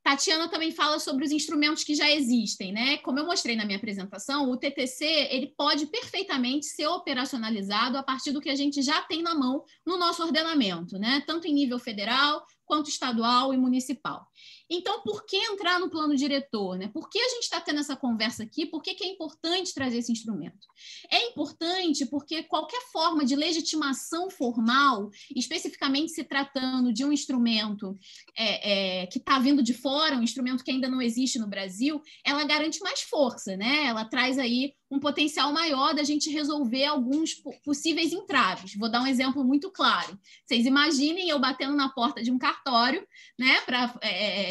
Tatiana também fala sobre os instrumentos que já existem, né? Como eu mostrei na minha apresentação, o TTC ele pode perfeitamente ser operacionalizado a partir do que a gente já tem na mão no nosso ordenamento, né? Tanto em nível federal quanto estadual e municipal. Então, por que entrar no plano diretor, né? Por que a gente está tendo essa conversa aqui? Por que é importante trazer esse instrumento? É importante porque qualquer forma de legitimação formal, especificamente se tratando de um instrumento que está vindo de fora, um instrumento que ainda não existe no Brasil, ela garante mais força, né? Ela traz aí um potencial maior da gente resolver alguns possíveis entraves. Vou dar um exemplo muito claro. Vocês imaginem eu batendo na porta de um cartório, né, para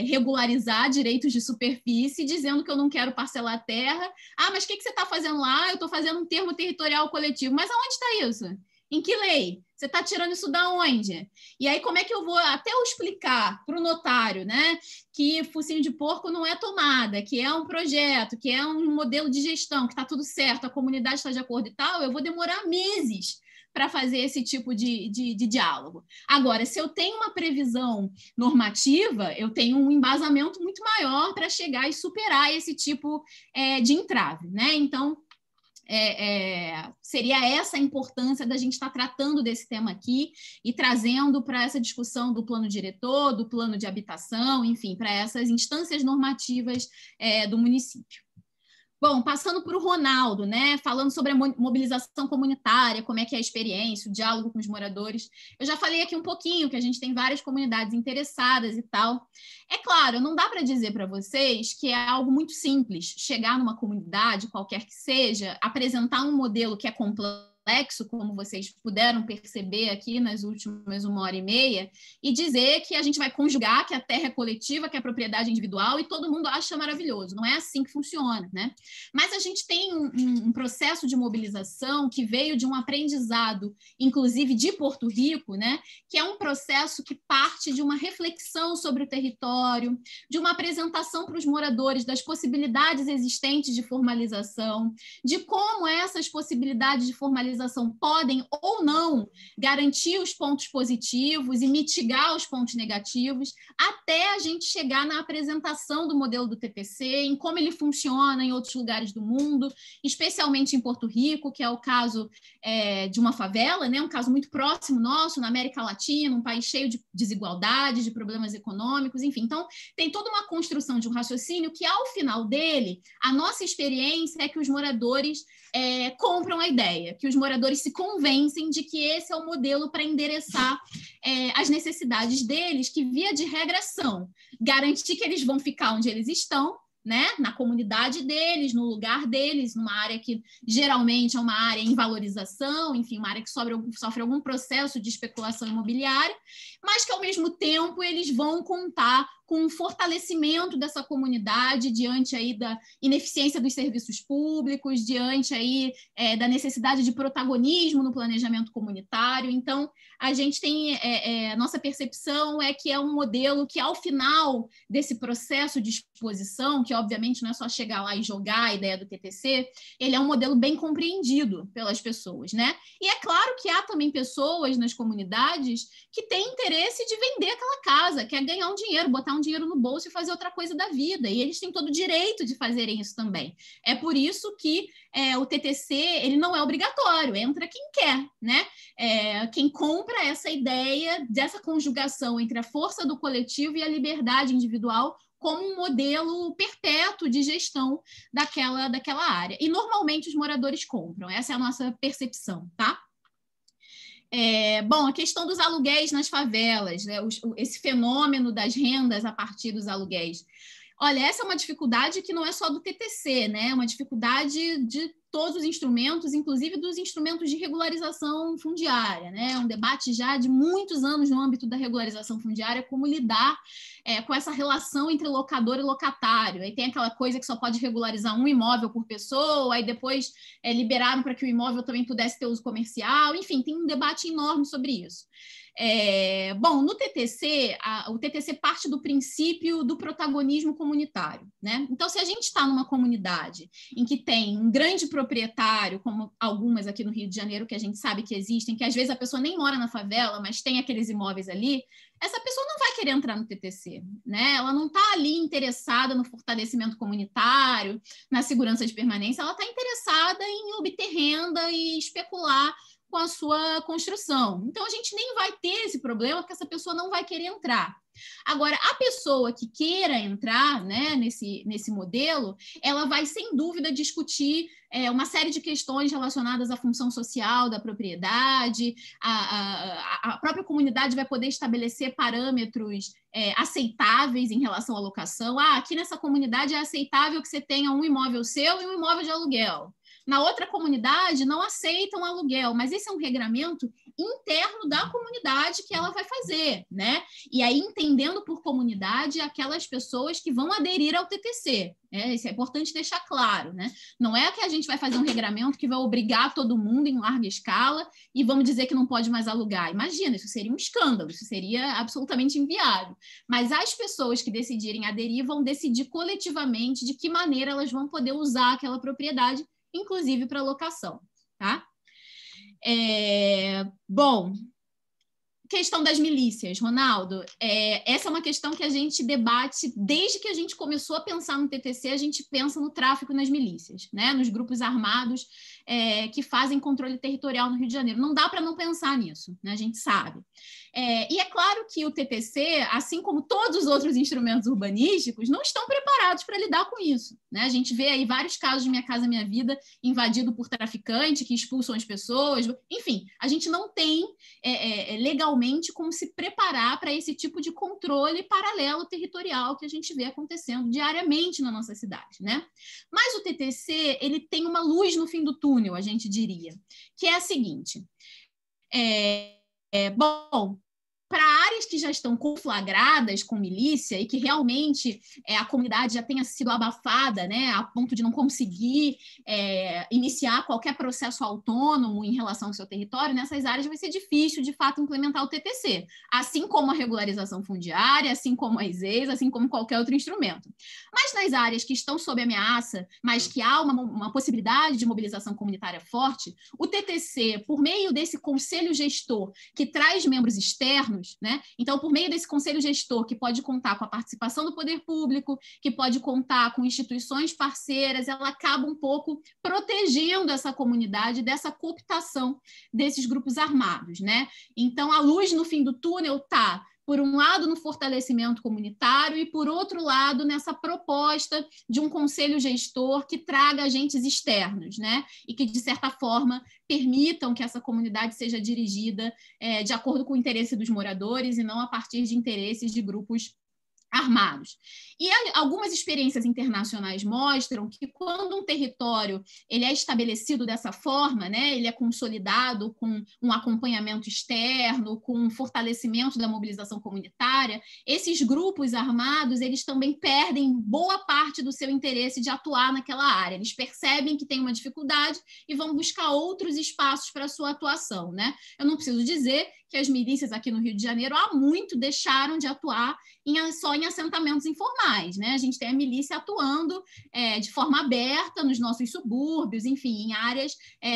regularizar direitos de superfície, dizendo que eu não quero parcelar a terra. Ah, mas o que você está fazendo lá? Eu estou fazendo um termo territorial coletivo. Mas aonde está isso? Em que lei? Você está tirando isso da onde? E aí, como é que eu vou até eu explicar para o notário, né, que focinho de porco não é tomada, que é um projeto, que é um modelo de gestão, que está tudo certo, a comunidade está de acordo e tal, eu vou demorar meses para fazer esse tipo de diálogo. Agora, se eu tenho uma previsão normativa, eu tenho um embasamento muito maior para chegar e superar esse tipo de entrave, né? Então, seria essa a importância da gente estar tratando desse tema aqui e trazendo para essa discussão do plano diretor, do plano de habitação, enfim, para essas instâncias normativas do município. Bom, passando para o Ronaldo, né, falando sobre a mobilização comunitária, como é que é a experiência, o diálogo com os moradores. Eu já falei aqui um pouquinho que a gente tem várias comunidades interessadas e tal. É claro, não dá para dizer para vocês que é algo muito simples chegar numa comunidade, qualquer que seja, apresentar um modelo que é complexo, como vocês puderam perceber aqui nas últimas 1h30, e dizer que a gente vai conjugar que a terra é coletiva, que é propriedade individual, e todo mundo acha maravilhoso. Não é assim que funciona, né? Mas a gente tem um processo de mobilização que veio de um aprendizado, inclusive de Porto Rico, né? Que é um processo que parte de uma reflexão sobre o território, de uma apresentação para os moradores das possibilidades existentes de formalização, de como essas possibilidades de formalização podem ou não garantir os pontos positivos e mitigar os pontos negativos, até a gente chegar na apresentação do modelo do TTC, em como ele funciona em outros lugares do mundo, especialmente em Porto Rico, que é o caso de uma favela, né? Um caso muito próximo nosso, na América Latina, um país cheio de desigualdades, de problemas econômicos, enfim. Então, tem toda uma construção de um raciocínio que, ao final dele, a nossa experiência é que os moradores compram a ideia, que os moradores se convencem de que esse é o modelo para endereçar as necessidades deles, que, via de regra, são garantir que eles vão ficar onde eles estão, né? Na comunidade deles, no lugar deles, numa área que geralmente é uma área em valorização, enfim, uma área que sofre algum processo de especulação imobiliária, mas que, ao mesmo tempo, eles vão contar com o fortalecimento dessa comunidade diante aí da ineficiência dos serviços públicos, diante aí da necessidade de protagonismo no planejamento comunitário. Então, a gente tem, nossa percepção é que é um modelo que, ao final desse processo de exposição, que obviamente não é só chegar lá e jogar a ideia do TTC, ele é um modelo bem compreendido pelas pessoas, né? E é claro que há também pessoas nas comunidades que têm interesse de vender aquela casa, quer ganhar um dinheiro, botar um dinheiro no bolso e fazer outra coisa da vida, e eles têm todo o direito de fazerem isso também. É por isso que o TTC ele não é obrigatório, entra quem quer, né? Quem compra essa ideia dessa conjugação entre a força do coletivo e a liberdade individual como um modelo perpétuo de gestão daquela área. E, normalmente, os moradores compram. Essa é a nossa percepção, tá? Bom, a questão dos aluguéis nas favelas, né? Esse fenômeno das rendas a partir dos aluguéis. Olha, essa é uma dificuldade que não é só do TTC, né? É uma dificuldade de todos os instrumentos, inclusive dos instrumentos de regularização fundiária, né? É um debate já de muitos anos no âmbito da regularização fundiária, como lidar com essa relação entre locador e locatário. Aí tem aquela coisa que só pode regularizar um imóvel por pessoa, aí depois liberaram para que o imóvel também pudesse ter uso comercial, enfim, tem um debate enorme sobre isso. Bom, no TTC, o TTC parte do princípio do protagonismo comunitário, né? Então, se a gente está numa comunidade em que tem um grande proprietário, como algumas aqui no Rio de Janeiro, que a gente sabe que existem, que às vezes a pessoa nem mora na favela, mas tem aqueles imóveis ali, essa pessoa não vai querer entrar no TTC, né? Ela não está ali interessada no fortalecimento comunitário, na segurança de permanência, ela está interessada em obter renda e especular com a sua construção. Então, a gente nem vai ter esse problema, porque essa pessoa não vai querer entrar. Agora, a pessoa que queira entrar, né, nesse modelo, ela vai, sem dúvida, discutir uma série de questões relacionadas à função social da propriedade, a própria comunidade vai poder estabelecer parâmetros aceitáveis em relação à locação. Aqui nessa comunidade é aceitável que você tenha um imóvel seu e um imóvel de aluguel. Na outra comunidade, não aceitam aluguel, mas esse é um regramento interno da comunidade que ela vai fazer, né? E aí, entendendo por comunidade aquelas pessoas que vão aderir ao TTC. Isso é importante deixar claro, né? Não é que a gente vai fazer um regramento que vai obrigar todo mundo em larga escala e vamos dizer que não pode mais alugar. Imagina, isso seria um escândalo, isso seria absolutamente inviável. Mas as pessoas que decidirem aderir vão decidir coletivamente de que maneira elas vão poder usar aquela propriedade, inclusive para locação, tá? Bom, questão das milícias, Ronaldo, essa é uma questão que a gente debate desde que a gente começou a pensar no TTC, a gente pensa no tráfico nas milícias, né? Nos grupos armados que fazem controle territorial no Rio de Janeiro. Não dá para não pensar nisso, né? A gente sabe. E é claro que o TTC, assim como todos os outros instrumentos urbanísticos, não estão preparados para lidar com isso, né? A gente vê aí vários casos de Minha Casa Minha Vida invadido por traficante que expulsam as pessoas. Enfim, a gente não tem legalmente como se preparar para esse tipo de controle paralelo territorial que a gente vê acontecendo diariamente na nossa cidade, né? Mas o TTC, ele tem uma luz no fim do túnel, a gente diria, que é a seguinte. Bom, para áreas que já estão conflagradas com milícia e que realmente a comunidade já tenha sido abafada, né, a ponto de não conseguir iniciar qualquer processo autônomo em relação ao seu território, nessas áreas vai ser difícil, de fato, implementar o TTC, assim como a regularização fundiária, assim como as EIs, assim como qualquer outro instrumento. Mas nas áreas que estão sob ameaça, mas que há uma possibilidade de mobilização comunitária forte, o TTC, por meio desse conselho gestor que traz membros externos, né? Então, por meio desse conselho gestor, que pode contar com a participação do poder público, que pode contar com instituições parceiras, ela acaba um pouco protegendo essa comunidade dessa cooptação desses grupos armados, né? Então, a luz no fim do túnel está, por um lado, no fortalecimento comunitário e, por outro lado, nessa proposta de um conselho gestor que traga agentes externos, né? E que, de certa forma, permitam que essa comunidade seja dirigida de acordo com o interesse dos moradores e não a partir de interesses de grupos armados. E algumas experiências internacionais mostram que quando um território ele é estabelecido dessa forma, né, ele é consolidado com um acompanhamento externo, com um fortalecimento da mobilização comunitária, esses grupos armados eles também perdem boa parte do seu interesse de atuar naquela área. Eles percebem que tem uma dificuldade e vão buscar outros espaços para a sua atuação, né? Eu não preciso dizer que as milícias aqui no Rio de Janeiro há muito deixaram de atuar só em assentamentos informais, né? A gente tem a milícia atuando de forma aberta nos nossos subúrbios, enfim, em áreas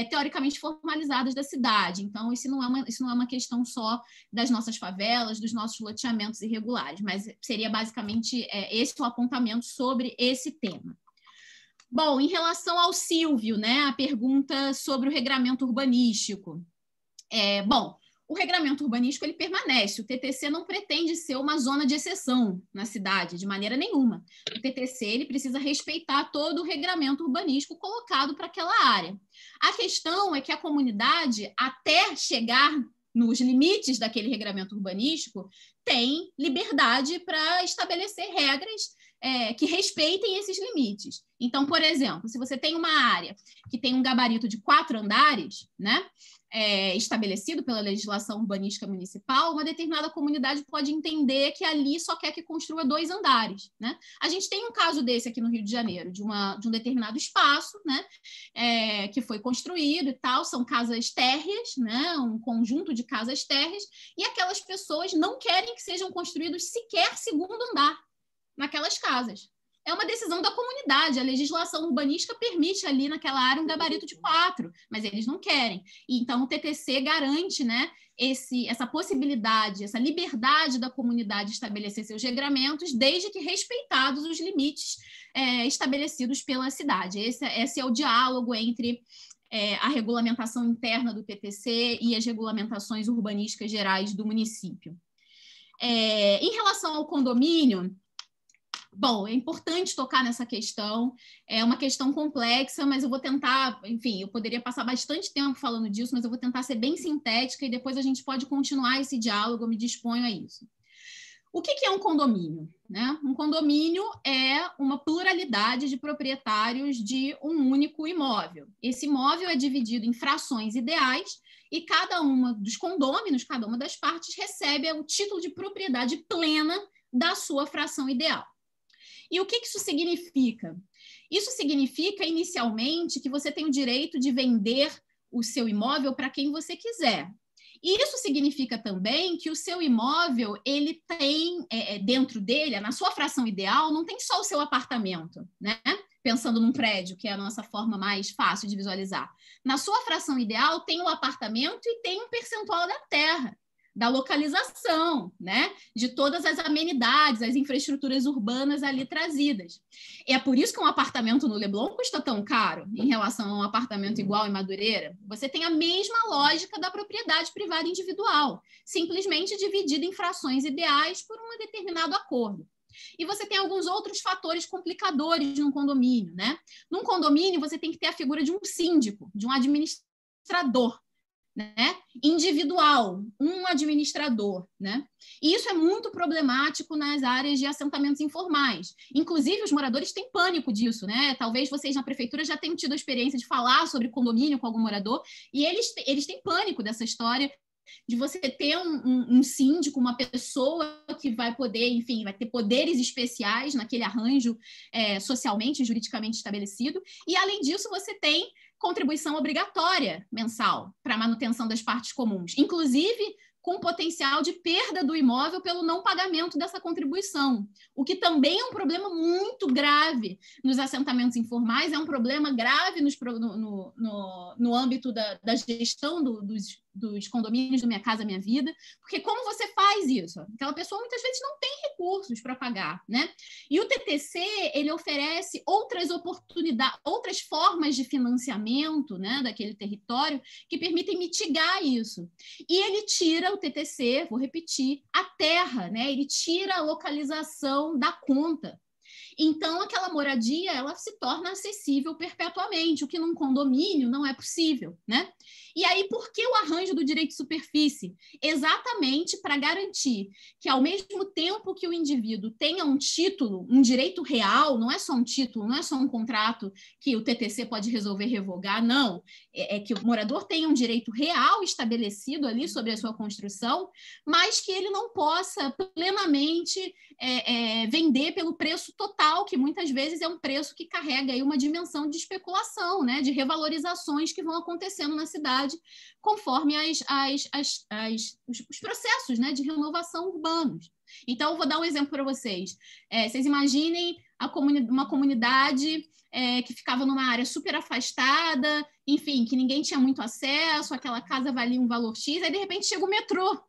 teoricamente formalizadas da cidade. Então, isso não é uma questão só das nossas favelas, dos nossos loteamentos irregulares, mas seria basicamente esse o apontamento sobre esse tema. Bom, em relação ao Silvio, né, a pergunta sobre o regramento urbanístico. Bom, o regramento urbanístico ele permanece. O TTC não pretende ser uma zona de exceção na cidade, de maneira nenhuma. O TTC ele precisa respeitar todo o regramento urbanístico colocado para aquela área. A questão é que a comunidade, até chegar nos limites daquele regramento urbanístico, tem liberdade para estabelecer regras que respeitem esses limites. Então, por exemplo, se você tem uma área que tem um gabarito de 4 andares, né, estabelecido pela legislação urbanística municipal, uma determinada comunidade pode entender que ali só quer que construa 2 andares, né? A gente tem um caso desse aqui no Rio de Janeiro, de um determinado espaço, né, que foi construído e tal, são casas térreas, né, um conjunto de casas térreas, e aquelas pessoas não querem que sejam construídos sequer 2º andar naquelas casas. É uma decisão da comunidade, a legislação urbanística permite ali naquela área um gabarito de 4, mas eles não querem. E, então, o TTC garante, né, essa possibilidade, essa liberdade da comunidade estabelecer seus regramentos, desde que respeitados os limites estabelecidos pela cidade. Esse é o diálogo entre a regulamentação interna do TTC e as regulamentações urbanísticas gerais do município. Em relação ao condomínio, bom, é importante tocar nessa questão, é uma questão complexa, mas eu vou tentar, enfim, eu poderia passar bastante tempo falando disso, mas eu vou tentar ser bem sintética e depois a gente pode continuar esse diálogo, eu me disponho a isso. O que é um condomínio, né? Um condomínio é uma pluralidade de proprietários de um único imóvel. Esse imóvel é dividido em frações ideais e cada uma dos condôminos, cada uma das partes, recebe o título de propriedade plena da sua fração ideal. E o que isso significa? Isso significa, inicialmente, que você tem o direito de vender o seu imóvel para quem você quiser. E isso significa também que o seu imóvel, ele tem, dentro dele, na sua fração ideal, não tem só o seu apartamento, né? Pensando num prédio, que é a nossa forma mais fácil de visualizar. Na sua fração ideal, tem o apartamento e tem um percentual da terra, da localização, né? De todas as amenidades, as infraestruturas urbanas ali trazidas. É por isso que um apartamento no Leblon custa tão caro em relação a um apartamento igual em Madureira. Você tem a mesma lógica da propriedade privada individual, simplesmente dividida em frações ideais por um determinado acordo. E você tem alguns outros fatores complicadores num condomínio, né? Num condomínio, você tem que ter a figura de um síndico, de um administrador, né? Individual, um administrador, né? E isso é muito problemático nas áreas de assentamentos informais. Inclusive, os moradores têm pânico disso, né? Talvez vocês na prefeitura já tenham tido a experiência de falar sobre condomínio com algum morador, e eles têm pânico dessa história de você ter um síndico, uma pessoa que vai poder, enfim, vai ter poderes especiais naquele arranjo socialmente e juridicamente estabelecido. E, além disso, você tem contribuição obrigatória mensal para a manutenção das partes comuns, inclusive com potencial de perda do imóvel pelo não pagamento dessa contribuição, o que também é um problema muito grave nos assentamentos informais, é um problema grave no âmbito da gestão dos condomínios do Minha Casa Minha Vida, porque como você faz isso? Aquela pessoa muitas vezes não tem recursos para pagar, né? E o TTC, ele oferece outras oportunidades, outras formas de financiamento, né, daquele território que permitem mitigar isso. E ele tira o TTC, vou repetir, a terra, né? Ele tira a localização da conta. Então, aquela moradia ela se torna acessível perpetuamente, o que num condomínio não é possível, né? E aí, por que o arranjo do direito de superfície? Exatamente para garantir que, ao mesmo tempo que o indivíduo tenha um título, um direito real, não é só um título, não é só um contrato que o TTC pode resolver revogar, não. É que o morador tenha um direito real estabelecido ali sobre a sua construção, mas que ele não possa plenamente vender pelo preço total, que muitas vezes é um preço que carrega aí uma dimensão de especulação, né, de revalorizações que vão acontecendo na cidade conforme os processos, né, de renovação urbanos. Então, eu vou dar um exemplo para vocês. Vocês imaginem uma comunidade que ficava numa área super afastada, enfim, que ninguém tinha muito acesso, aquela casa valia um valor X, aí, de repente, chega o metrô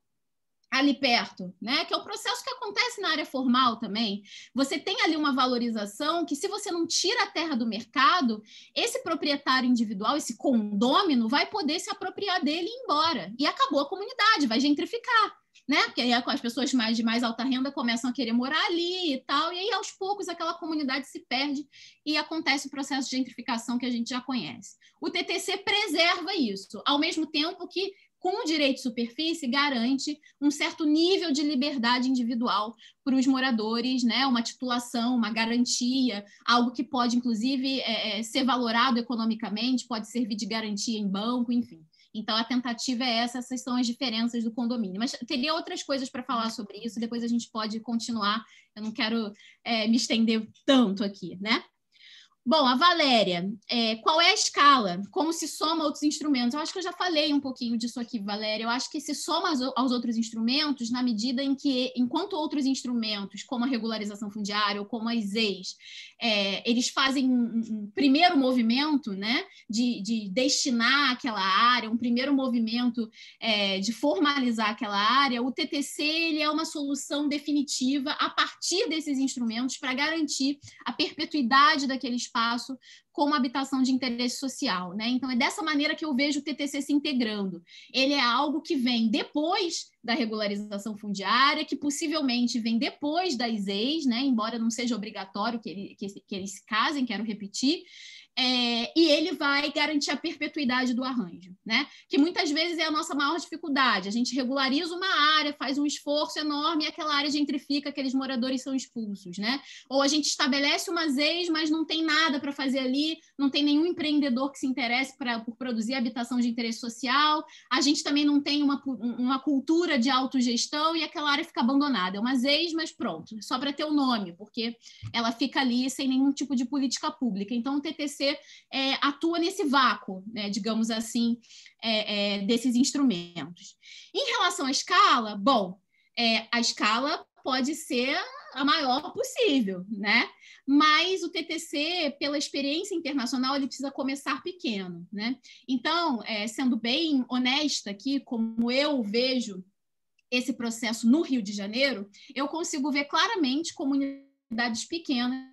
ali perto, né? Que é o processo que acontece na área formal também. Você tem ali uma valorização que, se você não tira a terra do mercado, esse proprietário individual, esse condômino, vai poder se apropriar dele e ir embora. E acabou a comunidade, vai gentrificar, né? Porque aí as pessoas de mais alta renda começam a querer morar ali e tal, e aí, aos poucos, aquela comunidade se perde e acontece o processo de gentrificação que a gente já conhece. O TTC preserva isso, ao mesmo tempo que, com o direito de superfície, garante um certo nível de liberdade individual para os moradores, né? Uma titulação, uma garantia, algo que pode, inclusive, ser valorado economicamente, pode servir de garantia em banco, enfim. Então, a tentativa é essa, essas são as diferenças do condomínio. Mas teria outras coisas para falar sobre isso, depois a gente pode continuar. Eu não quero me estender tanto aqui, né? Bom, a Valéria, qual é a escala? Como se soma outros instrumentos? Eu acho que eu já falei um pouquinho disso aqui, Valéria. Eu acho que se soma aos outros instrumentos na medida em que, enquanto outros instrumentos, como a regularização fundiária ou como as EIs, eles fazem um primeiro movimento, né, de destinar aquela área, um primeiro movimento de formalizar aquela área, o TTC ele é uma solução definitiva a partir desses instrumentos para garantir a perpetuidade daquele espaço como habitação de interesse social, né? Então, é dessa maneira que eu vejo o TTC se integrando. Ele é algo que vem depois da regularização fundiária, que possivelmente vem depois das EIs, né? Embora não seja obrigatório que eles se casem, quero repetir, e ele vai garantir a perpetuidade do arranjo, né? Que muitas vezes é a nossa maior dificuldade. A gente regulariza uma área, faz um esforço enorme e aquela área gentrifica, aqueles moradores são expulsos, né? Ou a gente estabelece umas EIs, mas não tem nada para fazer ali, não tem nenhum empreendedor que se interesse por produzir habitação de interesse social, a gente também não tem uma cultura de autogestão e aquela área fica abandonada. É umas EIs, mas pronto, só para ter o nome, porque ela fica ali sem nenhum tipo de política pública. Então, o TTC atua nesse vácuo, né, digamos assim, desses instrumentos. Em relação à escala, bom, a escala pode ser a maior possível, né? Mas o TTC, pela experiência internacional, ele precisa começar pequeno, né? Então, sendo bem honesta aqui, como eu vejo esse processo no Rio de Janeiro, eu consigo ver claramente comunidades pequenas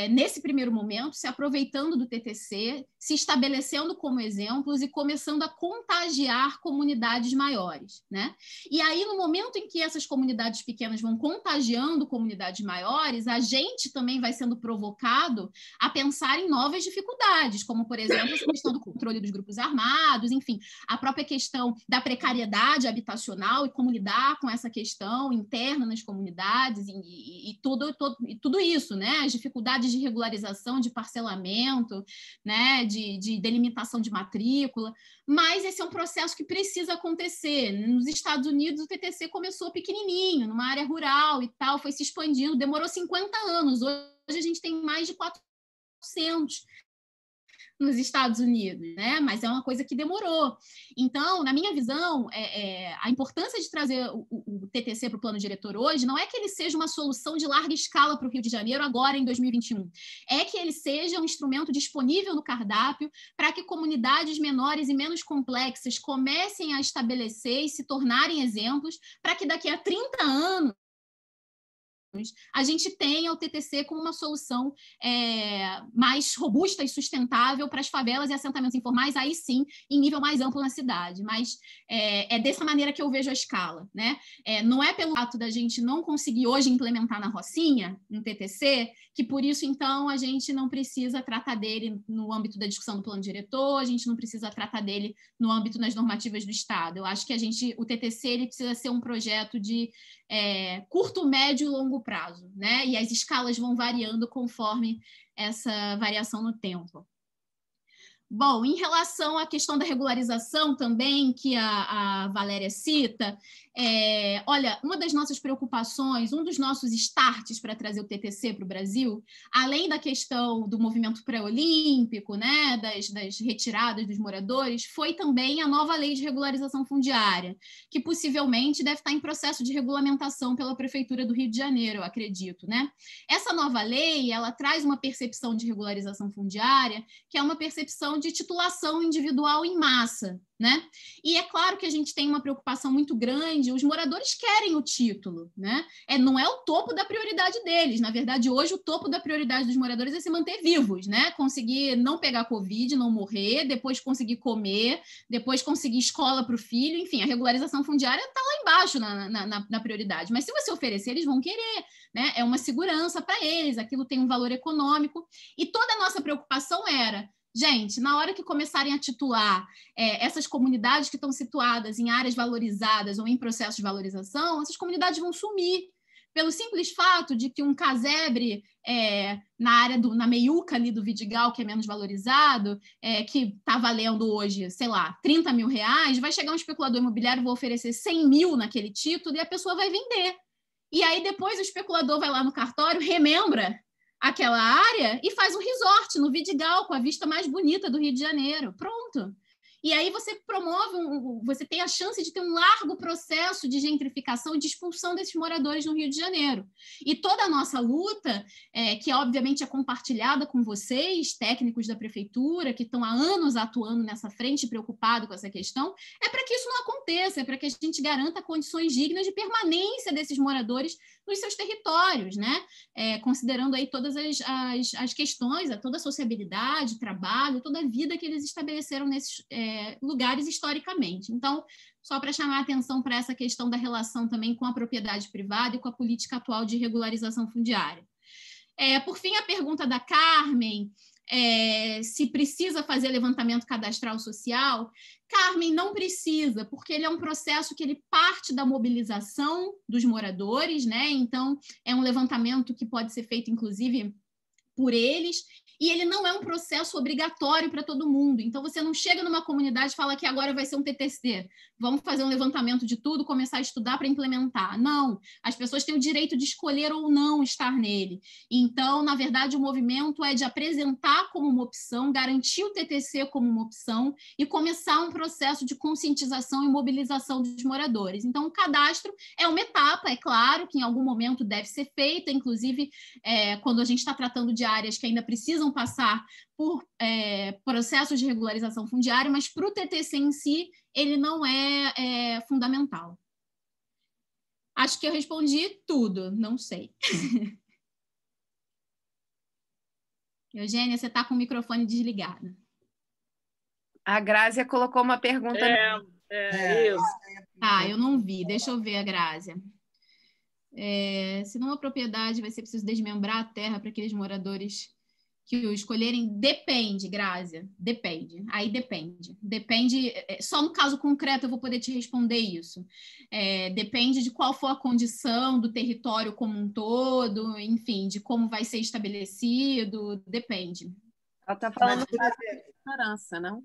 nesse primeiro momento, se aproveitando do TTC, se estabelecendo como exemplos e começando a contagiar comunidades maiores, né? E aí, no momento em que essas comunidades pequenas vão contagiando comunidades maiores, a gente também vai sendo provocado a pensar em novas dificuldades, como, por exemplo, essa questão do controle dos grupos armados, enfim, a própria questão da precariedade habitacional e como lidar com essa questão interna nas comunidades e tudo isso, né? As dificuldades de regularização, de parcelamento, né? De delimitação de matrícula, mas esse é um processo que precisa acontecer. Nos Estados Unidos, o TTC começou pequenininho, numa área rural e tal, foi se expandindo, demorou 50 anos, hoje a gente tem mais de 400 nos Estados Unidos, né? Mas é uma coisa que demorou. Então, na minha visão, a importância de trazer o TTC para o plano diretor hoje não é que ele seja uma solução de larga escala para o Rio de Janeiro agora, em 2021. É que ele seja um instrumento disponível no cardápio para que comunidades menores e menos complexas comecem a estabelecer e se tornarem exemplos para que daqui a 30 anos a gente tenha o TTC como uma solução mais robusta e sustentável para as favelas e assentamentos informais, aí sim, em nível mais amplo na cidade. Mas é dessa maneira que eu vejo a escala, né? Não é pelo fato da gente não conseguir hoje implementar na Rocinha um TTC, que por isso, então, a gente não precisa tratar dele no âmbito da discussão do plano diretor, a gente não precisa tratar dele no âmbito das normativas do Estado. Eu acho que o TTC ele precisa ser um projeto de curto, médio e longo prazo, né? E as escalas vão variando conforme essa variação no tempo. Bom, em relação à questão da regularização também, que a Valéria cita, olha, uma das nossas preocupações, um dos nossos starts para trazer o TTC para o Brasil, além da questão do movimento pré-olímpico, né, das retiradas dos moradores, foi também a nova lei de regularização fundiária, que possivelmente deve estar em processo de regulamentação pela Prefeitura do Rio de Janeiro, eu acredito, né? Essa nova lei, ela traz uma percepção de regularização fundiária, que é uma percepção de titulação individual em massa, né? E é claro que a gente tem uma preocupação muito grande, os moradores querem o título, né? Não é o topo da prioridade deles, na verdade, hoje o topo da prioridade dos moradores é se manter vivos, né? Conseguir não pegar Covid, não morrer, depois conseguir comer, depois conseguir escola para o filho, enfim, a regularização fundiária está lá embaixo na prioridade, mas se você oferecer, eles vão querer, né? É uma segurança para eles, aquilo tem um valor econômico, e toda a nossa preocupação era, gente, na hora que começarem a titular essas comunidades que estão situadas em áreas valorizadas ou em processo de valorização, essas comunidades vão sumir, pelo simples fato de que um casebre na meiuca ali do Vidigal, que é menos valorizado, que está valendo hoje, sei lá, 30 mil reais, vai chegar um especulador imobiliário, vai oferecer 100 mil naquele título e a pessoa vai vender. E aí depois o especulador vai lá no cartório, remembra aquela área e faz um resort no Vidigal, com a vista mais bonita do Rio de Janeiro. Pronto. E aí você você tem a chance de ter um largo processo de gentrificação e de expulsão desses moradores no Rio de Janeiro. E toda a nossa luta, que obviamente é compartilhada com vocês, técnicos da prefeitura, que estão há anos atuando nessa frente, preocupados com essa questão, é para que isso não aconteça, é para que a gente garanta condições dignas de permanência desses moradores nos seus territórios, né? Considerando aí todas as questões, toda a sociabilidade, trabalho, toda a vida que eles estabeleceram nesses lugares historicamente. Então, só para chamar a atenção para essa questão da relação também com a propriedade privada e com a política atual de regularização fundiária. Por fim, a pergunta da Carmen, se precisa fazer levantamento cadastral social. Carmen, não precisa, porque ele é um processo que ele parte da mobilização dos moradores, né? Então, é um levantamento que pode ser feito, inclusive, por eles, e ele não é um processo obrigatório para todo mundo. Então, você não chega numa comunidade e fala que agora vai ser um TTC, vamos fazer um levantamento de tudo, começar a estudar para implementar. Não, as pessoas têm o direito de escolher ou não estar nele. Então, na verdade, o movimento é de apresentar como uma opção, garantir o TTC como uma opção e começar um processo de conscientização e mobilização dos moradores. Então, o cadastro é uma etapa, é claro, que em algum momento deve ser feita, inclusive, quando a gente está tratando de áreas que ainda precisam passar por processos de regularização fundiária, mas para o TTC em si, ele não é fundamental. Acho que eu respondi tudo, não sei. Eugênia, você está com o microfone desligado. A Grácia colocou uma pergunta. Isso. Eu não vi. Deixa eu ver a Grácia. Se não a propriedade, vai ser preciso desmembrar a terra para aqueles moradores que o escolherem. Depende, Grácia, depende. Aí depende. Depende, só no caso concreto eu vou poder te responder isso. Depende de qual for a condição do território como um todo, enfim, de como vai ser estabelecido, depende. Ela está falando de ignorância, não?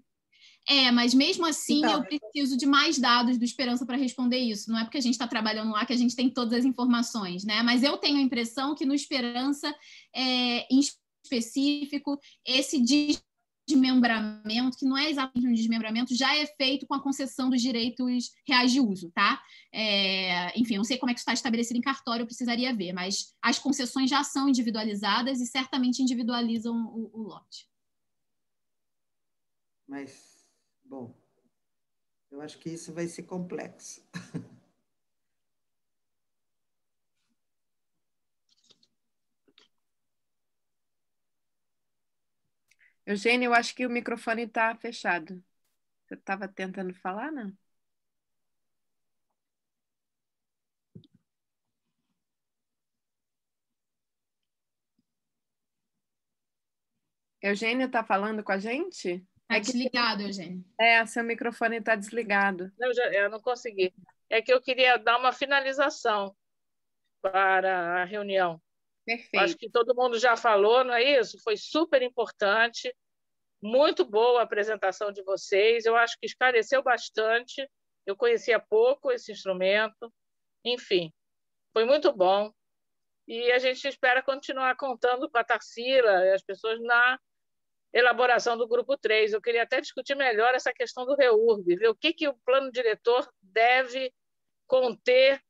Mas mesmo assim eu preciso de mais dados do Esperança para responder isso. Não é porque a gente está trabalhando lá que a gente tem todas as informações, né? Mas eu tenho a impressão que no Esperança, em específico, esse desmembramento, que não é exatamente um desmembramento, já é feito com a concessão dos direitos reais de uso, tá? Enfim, eu não sei como é que isso está estabelecido em cartório, eu precisaria ver, mas as concessões já são individualizadas e certamente individualizam o lote. Mas, bom, eu acho que isso vai ser complexo. Eugênia, eu acho que o microfone está fechado. Você estava tentando falar, não? Eugênia está falando com a gente? Está desligado, Eugênia. Seu microfone está desligado. Eu não consegui. É que eu queria dar uma finalização para a reunião. Perfeito. Acho que todo mundo já falou, não é isso? Foi super importante, muito boa a apresentação de vocês. Eu acho que esclareceu bastante. Eu conhecia pouco esse instrumento. Enfim, foi muito bom. E a gente espera continuar contando com a Tarsila e as pessoas na elaboração do grupo 3. Eu queria até discutir melhor essa questão do REURB, ver o que o plano diretor deve conter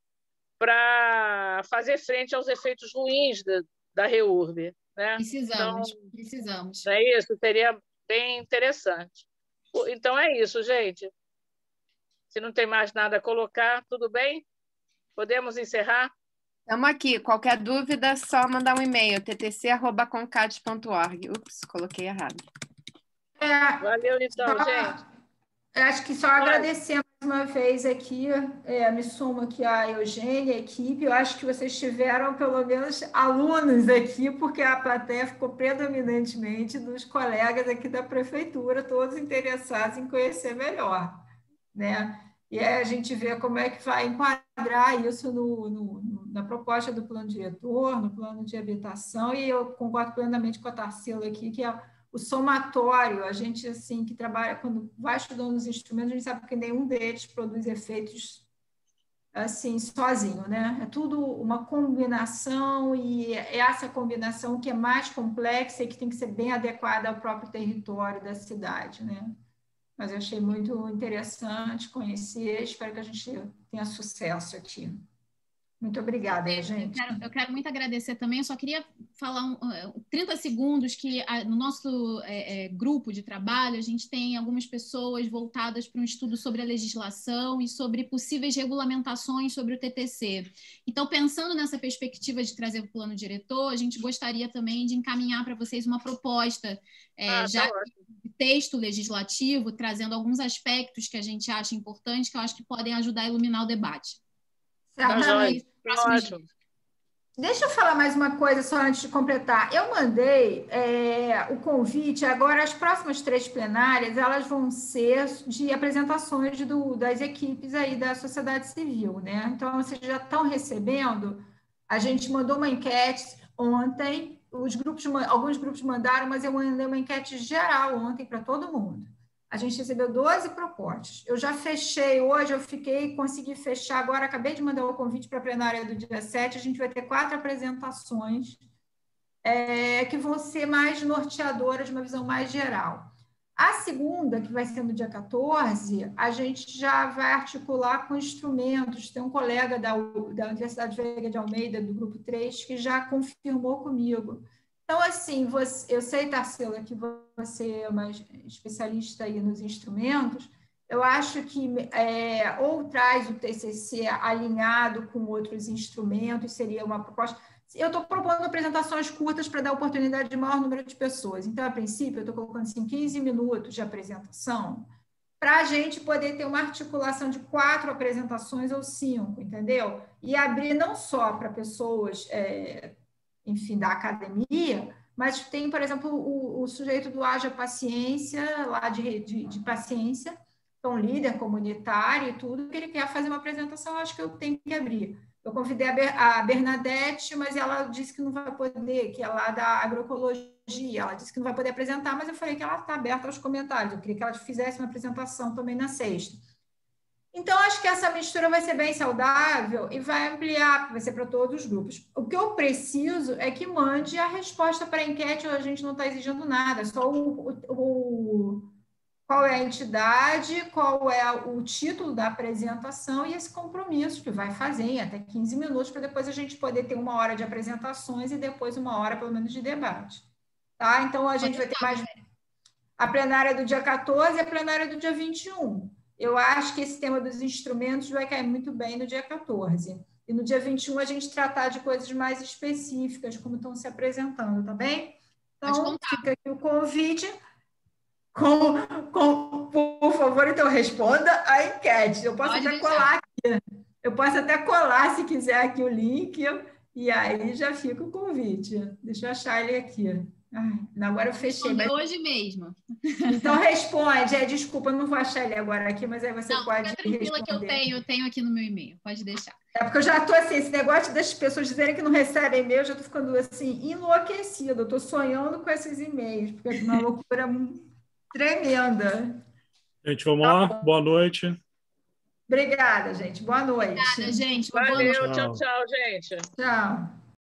para fazer frente aos efeitos ruins da REURB. Né? Precisamos. É isso, seria bem interessante. Então é isso, gente. Se não tem mais nada a colocar, tudo bem? Podemos encerrar? Estamos aqui. Qualquer dúvida, é só mandar um e-mail, ttc@concad.org. Ups, coloquei errado. Valeu, então, gente. Acho que só agradecer mais uma vez aqui, me sumo aqui a Eugênia, a equipe. Eu acho que vocês tiveram pelo menos alunos aqui, porque a plateia ficou predominantemente dos colegas aqui da prefeitura, todos interessados em conhecer melhor, né? E aí a gente vê como é que vai enquadrar isso na proposta do plano diretor, no plano de habitação, e eu concordo plenamente com a Tarsila aqui, que é o somatório. A gente, assim, que trabalha, quando vai estudando os instrumentos, a gente sabe que nenhum deles produz efeitos, assim, sozinho, né? É tudo uma combinação, e é essa combinação que é mais complexa e que tem que ser bem adequada ao próprio território da cidade, né? Mas eu achei muito interessante conhecer, espero que a gente tenha sucesso aqui. Muito obrigada, gente. Eu quero muito agradecer também. Eu só queria falar 30 segundos que no nosso grupo de trabalho a gente tem algumas pessoas voltadas para um estudo sobre a legislação e sobre possíveis regulamentações sobre o TTC. Então, pensando nessa perspectiva de trazer o plano diretor, a gente gostaria também de encaminhar para vocês uma proposta de texto legislativo, trazendo alguns aspectos que a gente acha importantes, que eu acho que podem ajudar a iluminar o debate. Certamente. Ótimo. Deixa eu falar mais uma coisa só antes de completar. Eu mandei o convite, agora as próximas 3 plenárias, elas vão ser de apresentações das equipes aí da sociedade civil, né? Então, vocês já estão recebendo, a gente mandou uma enquete ontem, alguns grupos mandaram, mas eu mandei uma enquete geral ontem para todo mundo. A gente recebeu 12 propostas. Eu já fechei hoje, consegui fechar agora, acabei de mandar o convite para a plenária do dia 7, a gente vai ter 4 apresentações que vão ser mais norteadoras, de uma visão mais geral. A segunda, que vai ser no dia 14, a gente já vai articular com instrumentos. Tem um colega da Universidade Veiga de Almeida, do Grupo 3, que já confirmou comigo. Então, assim, eu sei, Tarsila, que você é uma especialista aí nos instrumentos. Eu acho que ou traz o TCC alinhado com outros instrumentos, seria uma proposta. Eu estou propondo apresentações curtas para dar oportunidade de maior número de pessoas. Então, a princípio, eu estou colocando assim, 15 minutos de apresentação, para a gente poder ter uma articulação de 4 apresentações ou 5, entendeu? E abrir não só para pessoas... enfim, da academia, mas tem, por exemplo, o sujeito do Haja Paciência, lá de paciência, então líder comunitário e tudo, que ele quer fazer uma apresentação, eu acho que eu tenho que abrir. Eu convidei a Bernadette, mas ela disse que não vai poder, que é lá da agroecologia, ela disse que não vai poder apresentar, mas eu falei que ela está aberta aos comentários, eu queria que ela fizesse uma apresentação também na sexta. Então, acho que essa mistura vai ser bem saudável e vai ampliar, vai ser para todos os grupos. O que eu preciso é que mande a resposta para a enquete, a gente não está exigindo nada, só qual é a entidade, qual é o título da apresentação e esse compromisso que vai fazer em até 15 minutos, para depois a gente poder ter 1 hora de apresentações e depois 1 hora, pelo menos, de debate. Tá? Então, a gente vai ter mais a plenária do dia 14 e a plenária do dia 21. Eu acho que esse tema dos instrumentos vai cair muito bem no dia 14. E no dia 21 a gente tratar de coisas mais específicas, como estão se apresentando, tá bem? Então, fica aqui o convite. Por favor, então responda a enquete. Eu posso até colar aqui. Eu posso até colar, se quiser, aqui o link, e aí já fica o convite. Deixa eu achar ele aqui. Ai, agora eu fechei. Mas... hoje mesmo. Então responde. Desculpa, eu não vou achar ele agora aqui, mas aí você pode tranquila que eu tenho aqui no meu e-mail. Pode deixar. Porque eu já estou assim, esse negócio das pessoas dizerem que não recebem e-mail, eu já estou ficando assim, enlouquecida. Eu estou sonhando com esses e-mails, porque é uma loucura tremenda. Gente, vamos lá. Boa noite. Obrigada, gente. Boa noite. Obrigada, gente. Valeu. Tchau, gente. Tchau.